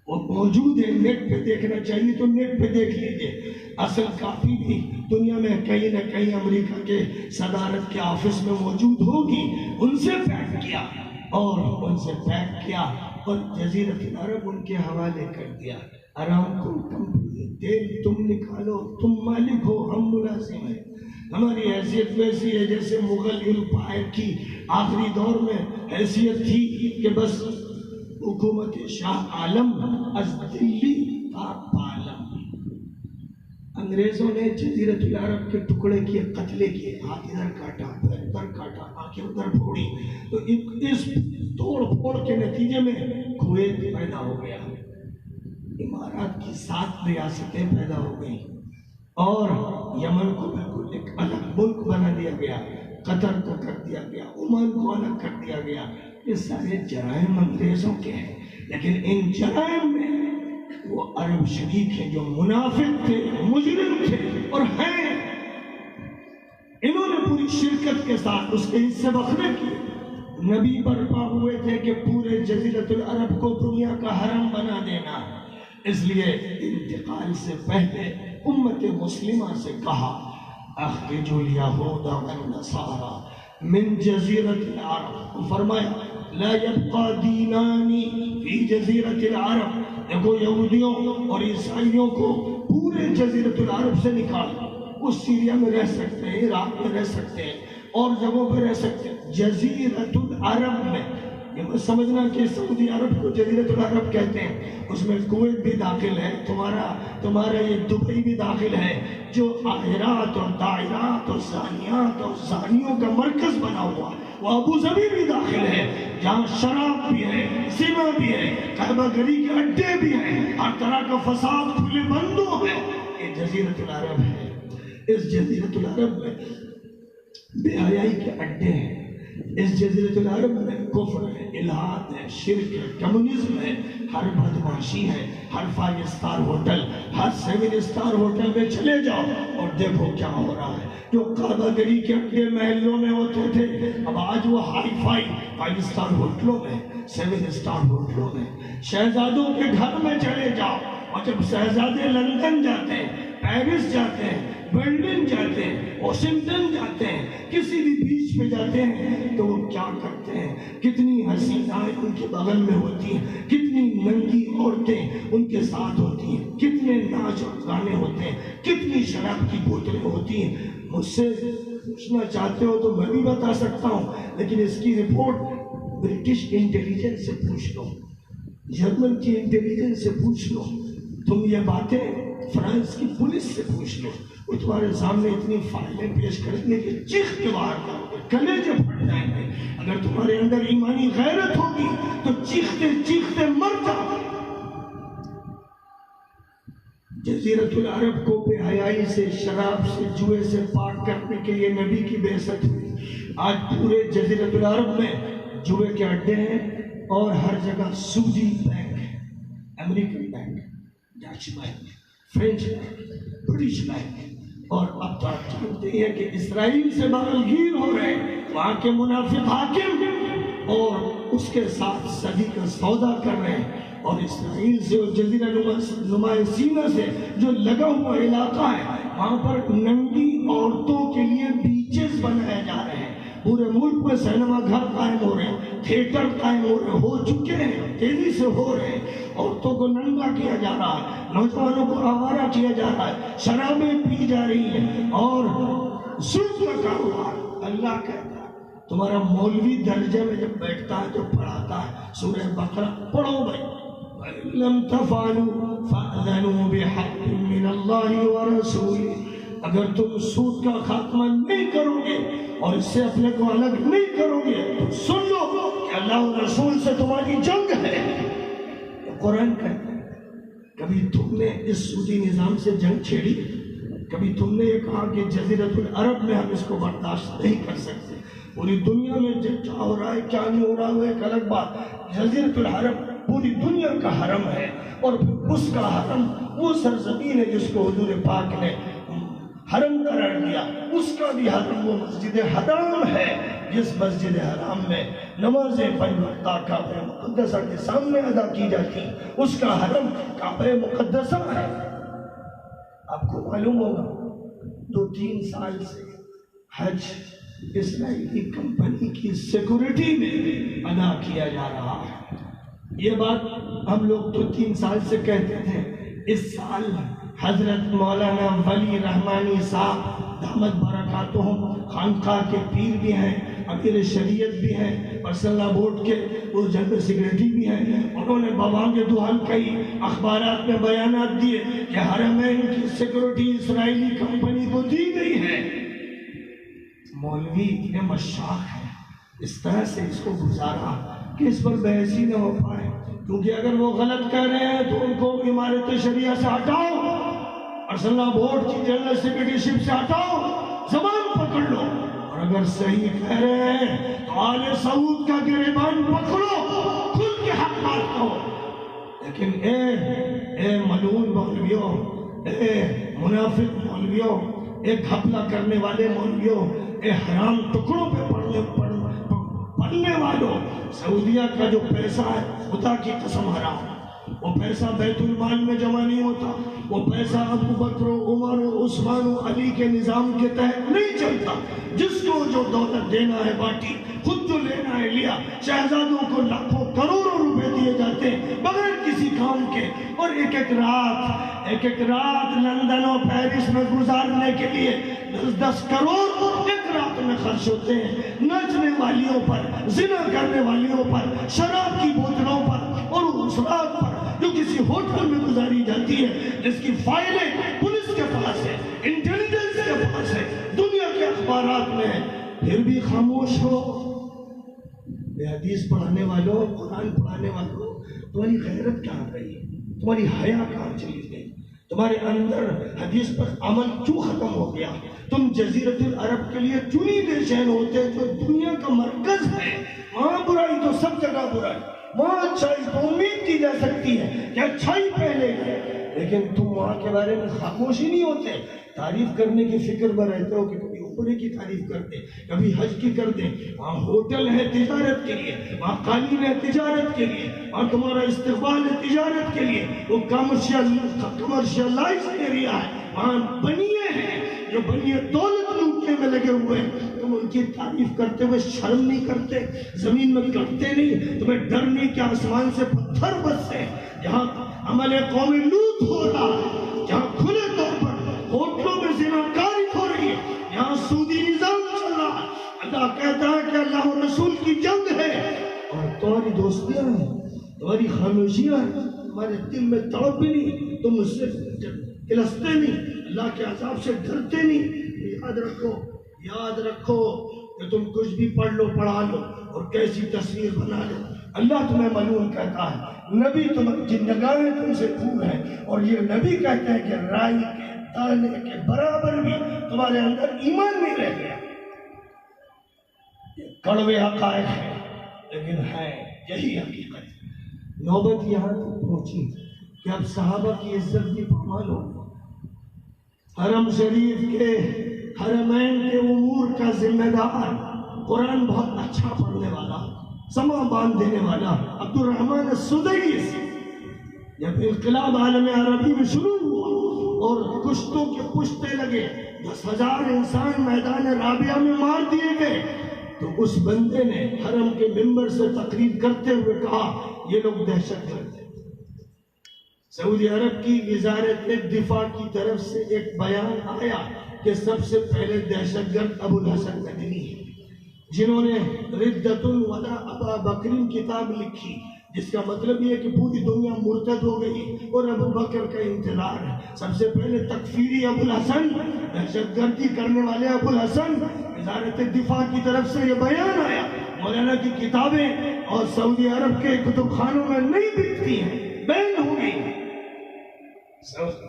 وہ موجود ہے۔ نیٹ پہ دیکھنا چاہیے تو نیٹ پہ دیکھ لیجیے۔ اصل کافی بھی دنیا میں کہیں نہ کہیں امریکہ کے صدارت کے آفس میں موجود ہوگی۔ ان سے پیک کیا اور ان سے پیک کیا اور جزیرۃ العرب ان کے حوالے کر دیا۔ ارامکو کمپنی، تیل تم نکالو، تم مالک ہو، ہم ملازم ہیں۔ ہماری حیثیت ویسی ہے جیسے مغل امپائر کی آخری دور میں حیثیت تھی کہ بس حکومت شاہ عالم از دلی تا عالم۔ انگریزوں نے جزیرۃ العرب کے ٹکڑے کیے، قتلے کیے، ہاتھ ادھر کاٹا، پیر ادھر کاٹا، آنکھیں ادھر پھوڑی۔ تو اس توڑ پھوڑ کے نتیجے میں کویت پیدا ہو گیا، امارات کی 7 ریاستیں پیدا ہو گئیں اور یمن کو بالکل ایک الگ ملک بنا دیا گیا، قطر کو کر دیا گیا، عمان کو الگ کر دیا گیا۔ یہ سارے جرائم انگریزوں کے ہیں، لیکن ان جرائم میں وہ عرب شریک ہیں جو منافق تھے، مجرم تھے اور ہیں۔ انہوں نے پوری شرکت کے ساتھ اس کے حصے بکھرے کیے۔ نبی برپا ہوئے تھے کہ پورے جزیرۃ العرب کو دنیا کا حرم بنا دینا، اس لیے انتقال سے پہلے امت مسلمہ سے کہا اخرجوا الیہود والنصارى من جزیرۃ العرب۔ فرمایا لا یبقى دینان فی جزیرۃ العرب، دیکھو یہودیوں اور عیسائیوں کو پورے جزیرۃ العرب سے نکال۔ وہ سیریا میں رہ سکتے ہیں، عراق میں رہ سکتے ہیں، اور جگہوں پہ رہ سکتے ہیں، جزیرۃ العرب میں۔ یہ سمجھنا کہ سعودی عرب کو جزیرۃ العرب کہتے ہیں، اس میں کویت بھی داخل ہے، تمہارا یہ دبئی بھی داخل ہے، جو آہرات اور دائرات اور زانیات اور زانیوں کا مرکز بنا ہوا۔ وہ ابو ظبی بھی داخل ہے، جہاں شراب بھی ہے، زنا بھی ہے، کعبہ گری کے اڈے بھی ہیں، ہر طرح کا فساد کھلے بندوں ہے۔ یہ جزیرۃ العرب ہے۔ اس جزیرۃ العرب میں بے حیائی کے اڈے ہیں، اس جزیرۃ العرب میں کفر ہے، الہاد ہے، شرک ہے، کمیونزم ہے، ہر بدماشی ہے۔ ہر 5 اسٹار ہوٹل، ہر 7 اسٹار ہوٹل میں چلے جاؤ اور دیکھو کیا ہو رہا ہے۔ جو کعبہ گری کے اڈے محلوں میں ہوتے تھے، اب آج وہ ہائی فائی 5 اسٹار ہوٹلوں میں، 7 اسٹار ہوٹلوں میں۔ شہزادوں کے گھر میں چلے جاؤ، اور جب شہزادے لندن جاتے ہیں، پیرس جاتے ہیں، برلن جاتے ہیں، واشنگٹن جاتے ہیں، کسی بھی بیچ پہ جاتے ہیں تو وہ کیا کرتے ہیں؟ کتنی حسینائیں ان کے بغل میں ہوتی ہیں، کتنی ننگی عورتیں ان کے ساتھ ہوتی ہیں، کتنے ناچ اور گانے ہوتے ہیں، کتنی شراب کی بوتلیں ہوتی ہیں۔ مجھ سے پوچھنا چاہتے ہو تو میں بھی بتا سکتا ہوں، لیکن اس کی رپورٹ برٹش انٹیلیجنس سے پوچھ لو، جرمن کی انٹیلیجنس سے پوچھ لو، تم یہ باتیں فرانس کی پولیس سے پوچھ لو، وہ تمہارے سامنے اتنی فائلیں پیش کریں گے کہ چیخ کے باہر کرو گے، کلیجے پھٹ جائیں گے۔ اگر تمہارے اندر ایمانی غیرت ہوگی تو چیختے چیختے مر جاؤ گے۔ جزیرۃ العرب کو بے حیائی سے، شراب سے، جوئے سے پاک کرنے کے لیے نبی کی بعثت ہوئی۔ آج پورے جزیرۃ العرب میں جوئے کے اڈے ہیں اور ہر جگہ سودی بینک ہے، American bank, Dutch bank, French bank, British bank, اور اب تو آپ جانتے ہیں کہ اسرائیل سے بغل گیر ہو رہے ہیں وہاں کے منافق حاکم، اور اس کے ساتھ صدی کا سودا کر رہے ہیں، اور اسرائیل سے اور جزیرہ نما سینا سے جو لگا ہوا علاقہ ہے وہاں پر ننگی عورتوں کے لیے بیچز بنائے جا رہے ہیں۔ پورے ملک میں سینما گھر قائم ہو رہے ہیں، تھیٹر قائم ہو چکے ہیں، تیزی سے ہو رہے ہیں۔ عورتوں کو ننگا کیا جا رہا ہے، نوجوانوں کو آوارہ کیا جا رہا ہے، شرابیں پی جا رہی ہیں، اور سود کا کاروبار۔ اللہ کہتا ہے تمہارا مولوی درجے میں جب بیٹھتا ہے تو پڑھاتا ہے سورہ بقرہ، پڑھو بھائی، وَإِن لَمْ تَفْعَلُوا فَأْذَنُوا بِحَرْبٍ مِّنَ اللَّهِ وَرَسُولِهِ، اگر تم سود کا خاتمہ نہیں کرو گے اور اس سے اپنے کو الگ نہیں کرو گے تو سن لو کہ اللہ اور رسول سے تمہاری جنگ ہے۔ یہ قرآن کہتا ہے۔ کبھی تم نے اس سودی نظام سے جنگ چھیڑی؟ کبھی تم نے یہ کہا کہ جزیرۃ العرب میں ہم اس کو برداشت نہیں کر سکتے؟ پوری دنیا میں کیا ہو رہا ہے کیا نہیں ہو رہا ہے ایک الگ بات۔ جزیرۃ العرب پوری دنیا کا حرم ہے، اور اس کا حرم وہ سرزمین ہے جس کو حضور پاک نے حرم قرار دیا، اس کا بھی حرم وہ مسجد حرام ہے جس مسجد حرام میں نمازیں پنج وقتہ کعبہ مقدسہ کے سامنے ادا کی جاتی، اس کا حرم کعبہ مقدسہ ہے۔ آپ کو معلوم ہوگا 2-3 سال سے حج اسرائیلی کمپنی کی سیکورٹی میں ادا کیا جا رہا ہے۔ یہ بات ہم لوگ تو 3 سال سے کہتے تھے، اس سال حضرت مولانا ولی رحمانی صاحب دامت برکاتہم خانقاہ کے پیر بھی ہیں، امیر شریعت بھی ہیں، پرسنل بورڈ کے وہ جنرل سیکریٹری بھی ہیں، انہوں نے بوانگ دہل کئی اخبارات میں بیانات دیے کہ حرمین کی سیکورٹی اسرائیلی کمپنی کو دی گئی ہے۔ مولوی اتنے مشاق ہیں، اس طرح سے اس کو گزارا کہ اس پر بحث ہی نہ ہو پائے، کیونکہ اگر وہ غلط کہہ رہے ہیں تو ان کو امارت شریعہ سے ہٹاؤ، پرسنل بورڈ کی جنرل سیکریٹری شپ سے ہٹاؤ، زبان پکڑ لو، اور اگر صحیح کہہ رہے ہیں تو آل سعود کا گریبان پکڑو، کھل کے حق بات کہو۔ لیکن اے ملعون مولویوں، اے منافق مولویوں، اے گھپلا کرنے والے مولویوں، اے حرام ٹکڑوں پہ پڑھنے والوں، سعودیہ کا جو پیسہ ہے خدا کی قسم حرام، وہ پیسہ بیت المال میں جمع نہیں ہوتا، وہ پیسہ ابو بکر و عمر و عثمان و علی کے نظام کے تحت نہیں چلتا۔ جس کو جو دولت دینا ہے باٹی، خود جو لینا ہے لیا، شہزادوں کو لاکھوں کروڑوں روپے دیے جاتے ہیں بغیر کسی کام کے، اور ایک ایک رات لندن اور پیرس میں گزارنے کے لیے 10 کروڑ ایک رات میں خرچ ہوتے ہیں، ناچنے والیوں پر، زنا کرنے والیوں پر، شراب کی بوتلوں پر، اور اس رات پر جو کسی ہوٹل میں گزاری جاتی ہے جس کی فائلیں پولیس کے پاس ہے، انٹیلیجنس کے پاس ہے، دنیا کے اخبارات میں ہے، پھر بھی خاموش ہو۔ بے حدیث پڑھانے والوں، قرآن پڑھانے والوں، تمہاری غیرت کہاں گئی؟ تمہاری حیا کہاں چلی گئی؟ تمہارے اندر حدیث پر عمل کیوں ختم ہو گیا؟ تم جزیرۃ العرب کے لیے چنیدے شہر ہوتے جو دنیا کا مرکز ہے، وہاں برائی تو سب جگہ برائی، وہاں اچھائی تو امید کی جا سکتی ہے کہ اچھائی پہلے ہے، لیکن تم وہاں کے بارے میں خاموش ہی نہیں ہوتے، تعریف کرنے کی فکر میں رہتے ہو کہ کبھی عمرے کی تعریف کرتے، کبھی حج کی کرتے، وہاں ہوٹل ہے تجارت کے لیے، وہاں قالین ہے تجارت کے لیے، وہاں تمہارا استقبال ہے تجارت کے لیے، وہ کمرشلائز ایریا ہے، وہاں بنیے ہیں جو بنیے دولت لوٹنے میں لگے ہوئے ہیں، تم ان کی تعریف کرتے ہوئے شرم نہیں کرتے؟ زمین میں کٹتے نہیں؟ تمہیں ڈر نہیں کہ آسمان سے پتھر برسے؟ جہاں عمل قوم لوط ہو رہا ہے، جہاں کھلے طور پر ہوٹلوں میں زناکاری ہو رہی ہے، یہاں سودی نظام چل رہا ہے، اللہ کہتا ہے کہ اللہ و رسول کی جنگ ہے، اور تمہاری دوستیاں ہیں، تمہاری خاموشیاں ہیں، تمہارے دل میں تڑپ بھی نہیں، تم اس سے کلستے نہیں، اللہ کے عذاب سے ڈرتے نہیں۔ یاد رکھو کہ تم کچھ بھی پڑھ لو، پڑھا لو اور کیسی تصویر بنا لو، اللہ تمہیں ملعون کہتا ہے، نبی کی نگاہیں تم سے دور ہیں، اور یہ نبی کہتے ہیں کہ رائی کے دانے کے برابر بھی تمہارے اندر ایمان نہیں رہ گیا۔ کڑوے حقائق ہیں لیکن ہے یہی حقیقت۔ نوبت یہاں تک پہنچی کہ اب صحابہ کی عزت بھی پامال ہو۔ حرم شریف کے حرمین کے امور کا ذمہ دار، قرآن بہت اچھا پڑھنے والا، سما باندھ دینے والا عبد الرحمن السدیس، جب انقلاب عالم عربی میں شروع ہوا اور کشتوں کے پشتے لگے، 10,000 انسان میدان رابعہ میں مار دیے گئے، تو اس بندے نے حرم کے ممبر سے تقریر کرتے ہوئے کہا یہ لوگ دہشت گرد ہیں۔ سعودی عرب کی وزارت دفاع کی طرف سے ایک بیان آیا کہ سب سے پہلے دہشت گرد ابو الحسن مدنی ہے، جنہوں نے ردۃ ولا ابا بکر کتاب لکھی، جس کا مطلب یہ کہ پوری دنیا مرتد ہو گئی اور ابو بکر کا انتظار ہے۔ سب سے پہلے تکفیری ابو الحسن، دہشت گردی کرنے والے ابو الحسن، وزارت دفاع کی طرف سے یہ بیان آیا۔ مولانا کی کتابیں اور سعودی عرب کے کتب خانوں میں نہیں بکتی ہیں، بین ہو گئی۔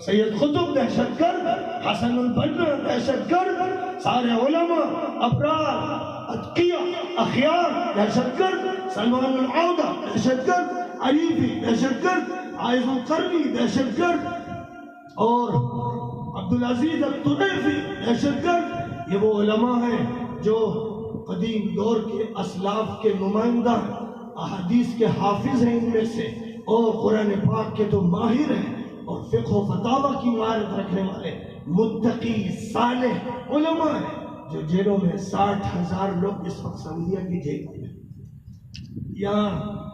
سید قطب دہشت گرد، حسن البنا دہشت گرد، سارے علماء، ابرار، اتقیاء، اخیار دہشت گرد، سلمان العودہ دہشت گرد، عریفی دہشت گرد، عائض القرنی دہشت گرد، اور عبدالعزیز الطریفی دہشت گرد۔ یہ وہ علماء ہیں جو قدیم دور کے اسلاف کے نمائندہ، احادیث کے حافظ ہیں ان میں سے، اور قرآن پاک کے تو ماہر ہیں، اور فقہ و فتاوی کی مہارت رکھنے والے متقی صالح علماء ہیں، جو جیلوں میں 60,000 لوگ اس وقت سعودیہ کی جیل میں۔ یہاں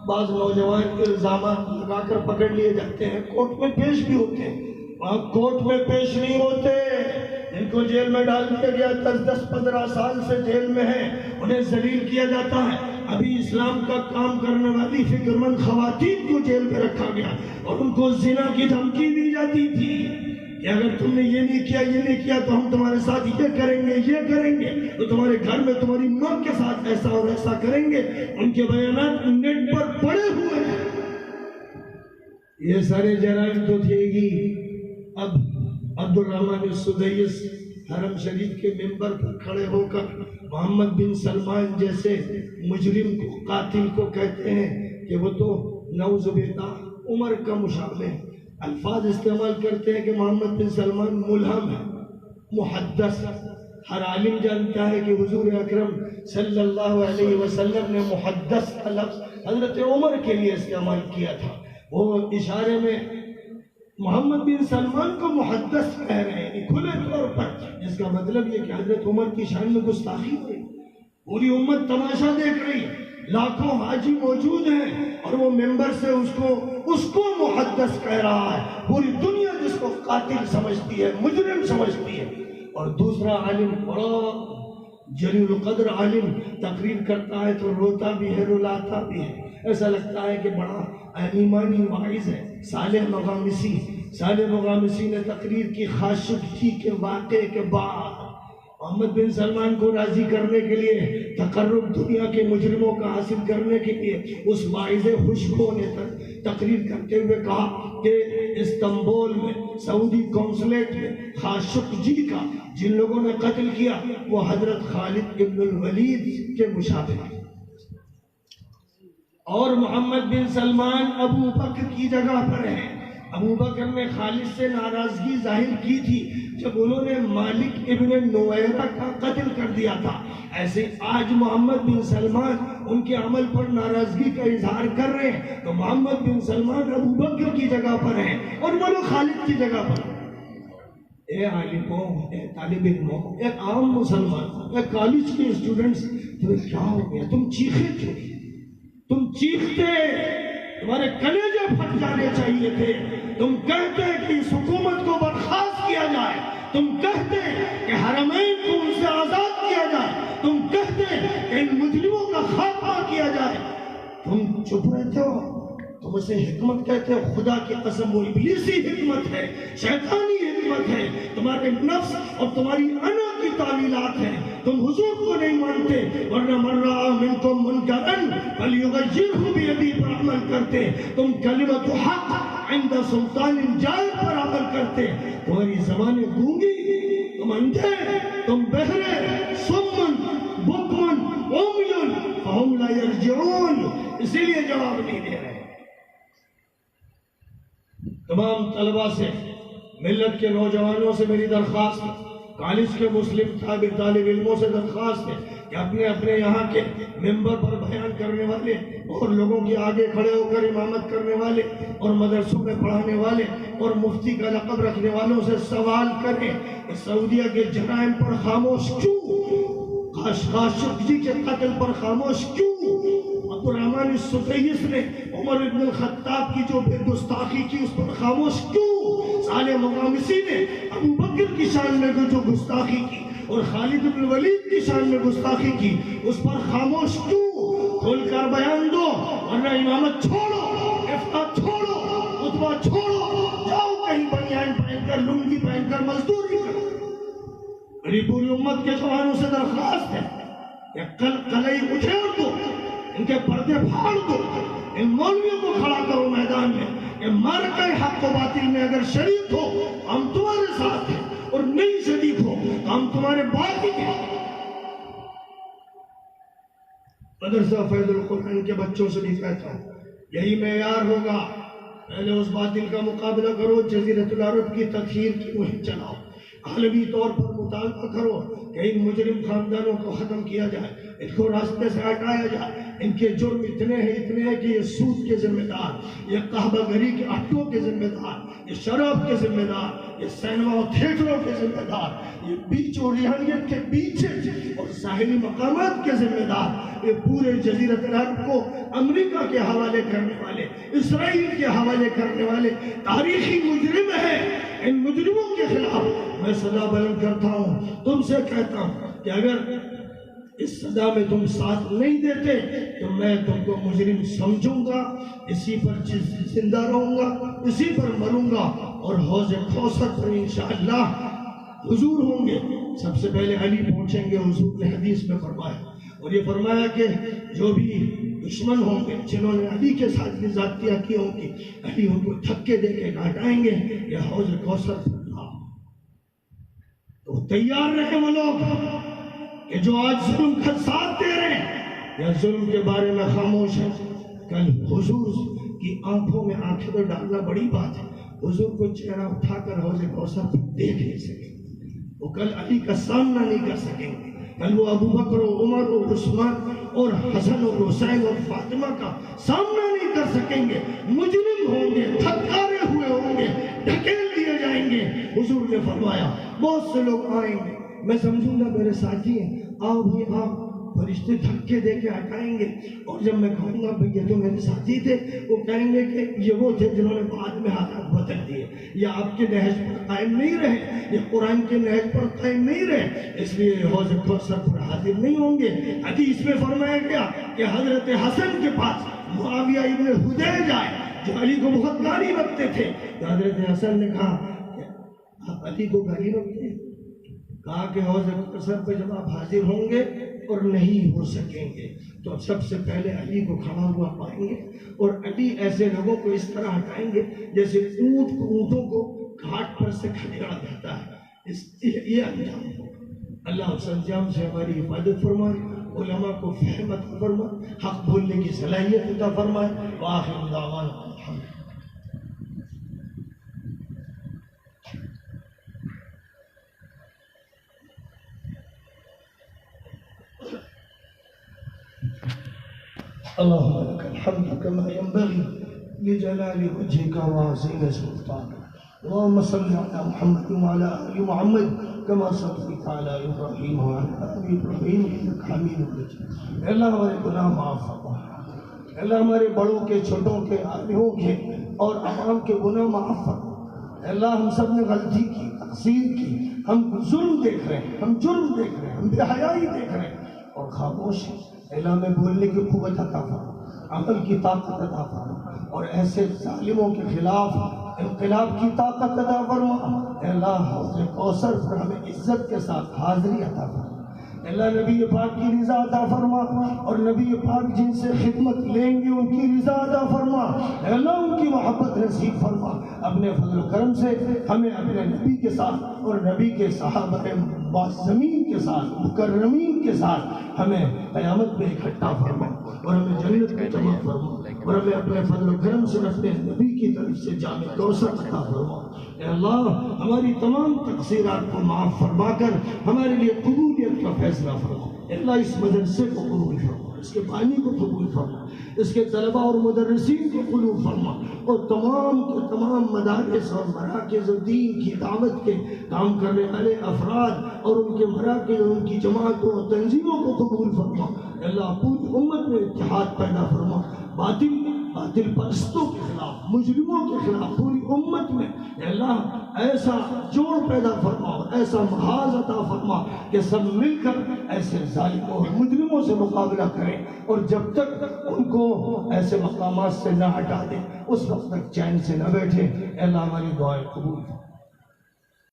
بعض نوجوان الزامات لگا کر پکڑ لیے جاتے ہیں، کورٹ میں پیش بھی ہوتے ہیں، وہاں کورٹ میں پیش نہیں ہوتے، جن کو جیل میں ڈال دیا گیا 10-15 سال سے جیل میں ہیں، انہیں ذلیل کیا جاتا ہے۔ ابھی اسلام کا کام کرنے والی فکر مند خواتین کو جیل میں رکھا گیا اور ان کو زنا کی دھمکی دی جاتی تھی کہ اگر تم نے یہ نہیں کیا، یہ نہیں کیا تو ہم تمہارے ساتھ یہ کریں گے، یہ کریں گے، تو تمہارے گھر میں تمہاری ماں کے ساتھ ایسا اور ایسا کریں گے۔ ان کے بیانات نیٹ پر پڑے ہوئے ہیں۔ یہ سارے جرائم تو تھے ہی۔ اب عبد الرحمن السدیس حرم شریف کے ممبر پر کھڑے ہو کر محمد بن سلمان جیسے مجرم کو، قاتل کو کہتے ہیں کہ وہ تو نعوذ باللہ عمر کا مشابہ، الفاظ استعمال کرتے ہیں کہ محمد بن سلمان ملہم ہے، محدث۔ ہر عالم جانتا ہے کہ حضور اکرم صلی اللہ علیہ وسلم نے محدث کا لفظ حضرت عمر کے لیے استعمال کیا تھا۔ وہ اشارے میں محمد بن سلمان کو محدث کہہ رہے ہیں کھلے طور پر، جس کا مطلب یہ کہ حضرت عمر کی شان میں گستاخی ہوئی۔ پوری امت تماشا دیکھ رہی ہے، لاکھوں حاجی موجود ہیں اور وہ ممبر سے اس کو محدث کہہ رہا ہے۔ پوری دنیا جس کو قاتل سمجھتی ہے، مجرم سمجھتی ہے، اور دوسرا عالم بڑا جلیل القدر عالم تقریر کرتا ہے تو روتا بھی ہے، رلاتا بھی ہے، ایسا لگتا ہے کہ بڑا ایمانی واعظ ہے۔ صالح مغامسی نے تقریر کی خاشقجی کے واقعے کے بعد محمد بن سلمان کو راضی کرنے کے لیے، تقرب دنیا کے مجرموں کا حاصل کرنے کے لیے، اس واعظ خوشبو نے تقریر کرتے ہوئے کہا کہ استنبول میں سعودی کونسلیٹ میں خاشقجی کا جن لوگوں نے قتل کیا وہ حضرت خالد ابن الولید کے مشابہ ہیں، اور محمد بن سلمان ابو بکر کی جگہ پر ہیں۔ ابو بکر نے خالد سے ناراضگی ظاہر کی تھی جب انہوں نے مالک ابن نویرہ کا قتل کر دیا تھا، ایسے آج محمد بن سلمان ان کے عمل پر ناراضگی کا اظہار کر رہے ہیں، تو محمد بن سلمان ابو بکر کی جگہ پر ہیں اور وہ لوگ خالد کی جگہ پر ہیں۔ اے عالموں، اے طالب علموں، اے عام مسلمان، اے کالج کے اسٹوڈنٹس، تمہیں کیا ہو گیا؟ تم چیخے کیوں؟ تم چیختے، تمہارے کلیجے پھٹ جانے چاہیے تھے۔ تم کہتے کہ اس حکومت کو برخاست کیا جائے، تم کہتے کہ حرمین کو ان سے آزاد کیا جائے، تم کہتے کہ ان مجرموں کا خاتمہ کیا جائے، تم چپ رہتے ہو۔ تم اسے حکمت کہتے ہو؟ خدا کی قسم وہ ابلیسی حکمت ہے، شیطانی حکمت ہے، تمہارے نفس اور تمہاری انا کی تعویلات ہیں۔ تم حضور کو نہیں مانتے، ورنہ من رأى منکم منکرا فلیغیرہ بیدہ پر عمل کرتے، تم کلمۃ حق عند سلطان جائر پر عمل کرتے۔ تمہاری زبانیں گونگی، تم اندھے، تم بہرے، سمن بکمن عمی فہم لا یرجعون، اسی لیے جواب نہیں دے رہے۔ تمام طلبہ سے، ملت کے نوجوانوں سے میری درخواست ہے، کالج کے مسلم طالب علموں سے درخواست ہے کہ اپنے اپنے یہاں کے ممبر پر بیان کرنے والے اور لوگوں کے آگے کھڑے ہو کر امامت کرنے والے اور مدرسوں میں پڑھانے والے اور مفتی کا لقب رکھنے والوں سے سوال کریں کہ سعودیہ کے جرائم پر خاموش کیوں؟ خاشقجی کے قتل پر خاموش کیوں؟ عبدالرحمن السدیس نے عمر ابن الخطاب کی جو بے گستاخی کی اس پر خاموش کیوں؟ صالح مقامسی نے ابو بکر کی شان میں جو گستاخی کی اور خالد بن ولید کی شان میں گستاخی کی اس پر خاموش کیوں؟ کھول کر بیان دو، ورنہ امامت چھوڑو، افتاء چھوڑو، خطبہ چھوڑو، جاؤ کہیں بنیان پہن کر لنگی پہن کر مزدوری کرو۔ میری پوری امت کے جوانوں سے درخواست ہے کہ قلعی اچھیڑ دو، ان کے پردے پھاڑ دو، ان مولویوں کو کھڑا کرو میدان میں کہ مارکہ حق و باطل میں اگر شریک ہو ہم تمہارے ساتھ ہیں، اور نہیں شریک ہو ہم تمہارے باطل ہیں۔ مدرسہ فیض القرآن کے بچوں سے بھی کہتا ہوں، یہی معیار ہوگا، پہلے اس باطل کا مقابلہ کرو، جزیرۃ العرب کی تطہیر کی مہم چلاؤ، عالمی طور پر مطالبہ کرو کہ ان مجرم خاندانوں کو ختم کیا جائے، ان کو راستے سے ہٹایا جائے۔ ان کے جرم اتنے ہیں کہ یہ سود کے ذمہ دار، یہ قہوہ گری کے اٹوں کے ذمہ دار، یہ شراب کے ذمہ دار، یہ سینما اور تھیٹروں کے ذمہ دار، یہ بیچ اور ریحانیت کے بیچے اور ساحلی مقامات کے ذمہ دار، یہ پورے جزیرۃ العرب کو امریکہ کے حوالے کرنے والے، اسرائیل کے حوالے کرنے والے تاریخی مجرم ہیں۔ ان مجرموں کے خلاف میں صدا بلند کرتا ہوں، تم سے کہتا ہوں کہ اگر اس صدا میں تم ساتھ نہیں دیتے تو میں تم کو مجرم سمجھوں گا، اسی پر زندہ رہوں گا، اسی پر مروں گا، اور حوض کوثر پر انشاءاللہ حضور ہوں گے۔ سب سے پہلے علی پہنچیں گے، حضور نے حدیث میں فرمایا، اور یہ فرمایا کہ جو بھی دشمن ہوں گے جنہوں نے علی کے ساتھ زیادتیاں کی ہوں گی، علی ان کو دھکے دے کے ہٹائیں گے، یہ حوض کوثر پر تھا۔ تو تیار رہیں وہ لوگ کہ جو آج ظلم کا ساتھ دے رہے ہیں یا ظلم کے بارے میں خاموش ہیں، کل حضور کی آنکھوں میں آنکھیں تو ڈالنا بڑی بات ہے، حضور کو چہرہ اٹھا کر حوض کوثر پر دیکھ نہیں سکیں گے، وہ کل علی کا سامنا نہیں کر سکیں گے، کل وہ ابو بکر و عمر و عثمان اور حسن اور حسین اور فاطمہ کا سامنا نہیں کر سکیں گے، مجرم ہوں گے، تھکارے ہوئے ہوں گے، ڈھکیل دیے جائیں گے۔ حضور نے فرمایا بہت سے لوگ آئیں گے، میں سمجھوں گا میرے ساتھی ہیں، آؤ بھی آؤ، فرشتے دھکے دے کے ہٹائیں گے، اور جب میں کہوں گا بھئی یہ تو میرے ساتھی تھے، وہ کہیں گے کہ یہ وہ تھے جنہوں نے بعد میں حالات بدل دیے، یا آپ کے نہج پر قائم نہیں رہے، یا قرآن کے نہج پر قائم نہیں رہے، اس لیے حوض کوثر پر حاضر نہیں ہوں گے۔ حدیث میں فرمایا گیا کہ حضرت حسن کے پاس معاویہ ابن حدیج آئے جو علی کو بہت گالی بکتے تھے، تو حضرت حسن نے کہا کہ آپ علی کو گالی بکتے ہیں؟ کہا کہ حوض کوثر پہ جب آپ حاضر ہوں گے اور نہیں ہو سکیں گے تو سب سے پہلے علی کو کھڑا ہوا پائیں گے، اور علی ایسے لوگوں کو اس طرح ہٹائیں گے جیسے اونٹوں کو گھاٹ پر سے کھڑا جاتا ہے، یہ انجام ہوگا۔ اللہ اس انجام سے ہماری حفاظت فرمائے، علماء کو فہم عطا فرمائے، حق بولنے کی صلاحیت عطا فرمائے۔ وآخر دعوانا الحمد۔ اللهم لك الحمد كما ينبغي لجلال وجهك وعظيم سلطانك۔ اللهم صل على محمد وعلى آل محمد كما صليت على إبراهيم وعلى آل إبراهيم إنك حميد مجيد. اے اللہ ہمارے گناہ معاف فرما. اے اللہ ہمارے بڑوں کے چھوٹوں کے عالموں کے اور عوام کے گناہ معاف فرما. اے اللہ ہم سب نے غلطی کی, تقصیر کی, ہم ظلم دیکھ رہے ہیں, ہم جرم دیکھ رہے ہیں, ہم بے حیائی دیکھ رہے ہیں اور خاموش ہیں. اے اللہ ہمیں بولنے کی قوت عطا فرما, عمل کی طاقت عطا فرما اور ایسے ظالموں کے خلاف انقلاب کی طاقت عطا فرما. اے اللہ حوض کوثر پر ہمیں عزت کے ساتھ حاضری عطا فرما. اے اللہ نبی پاک کی رضا عطا فرما اور نبی پاک جن سے خدمت لیں گے ان کی رضا عطا فرما. اے اللہ ان کی محبت نصیب فرما. اپنے فضل و کرم سے ہمیں اپنے نبی کے ساتھ اور نبی کے صحابہ معظمین کے ساتھ, مکرمین کے ساتھ ہمیں قیامت میں اکٹھا فرما اور ہمیں جنت میں جمع فرما اور ہمیں اپنے فضل و کرم سے اپنے نبی کی طرف سے جامع کوثر عطا فرما. اے اللہ ہماری تمام تقصیرات کو معاف فرما کر ہمارے لیے قبولیت کا فیصلہ فرما. اے اللہ اس مدرسے کو قبول فرما, اس کے بانی کو قبول فرما, اس کے طلباء اور مدرسین کو قبول فرما اور تمام کے تمام مدارس اور مراکز دین کی دعوت کے کام کرنے والے افراد اور ان کے مراکز اور ان کی جماعتوں اور تنظیموں کو قبول فرما. اے اللہ پوری امت میں اتحاد پیدا فرما. باطل پرستوں کے خلاف, مجرموں کے خلاف پوری امت میں اے اللہ ایسا جوڑ پیدا فرما اور ایسا محاذ عطا فرما کہ سب مل کر ایسے ظالموں اور مجرموں سے مقابلہ کریں اور جب تک ان کو ایسے مقامات سے نہ ہٹا دیں اس وقت تک چین سے نہ بیٹھے. اے اللہ ہماری دعائیں قبول فرما.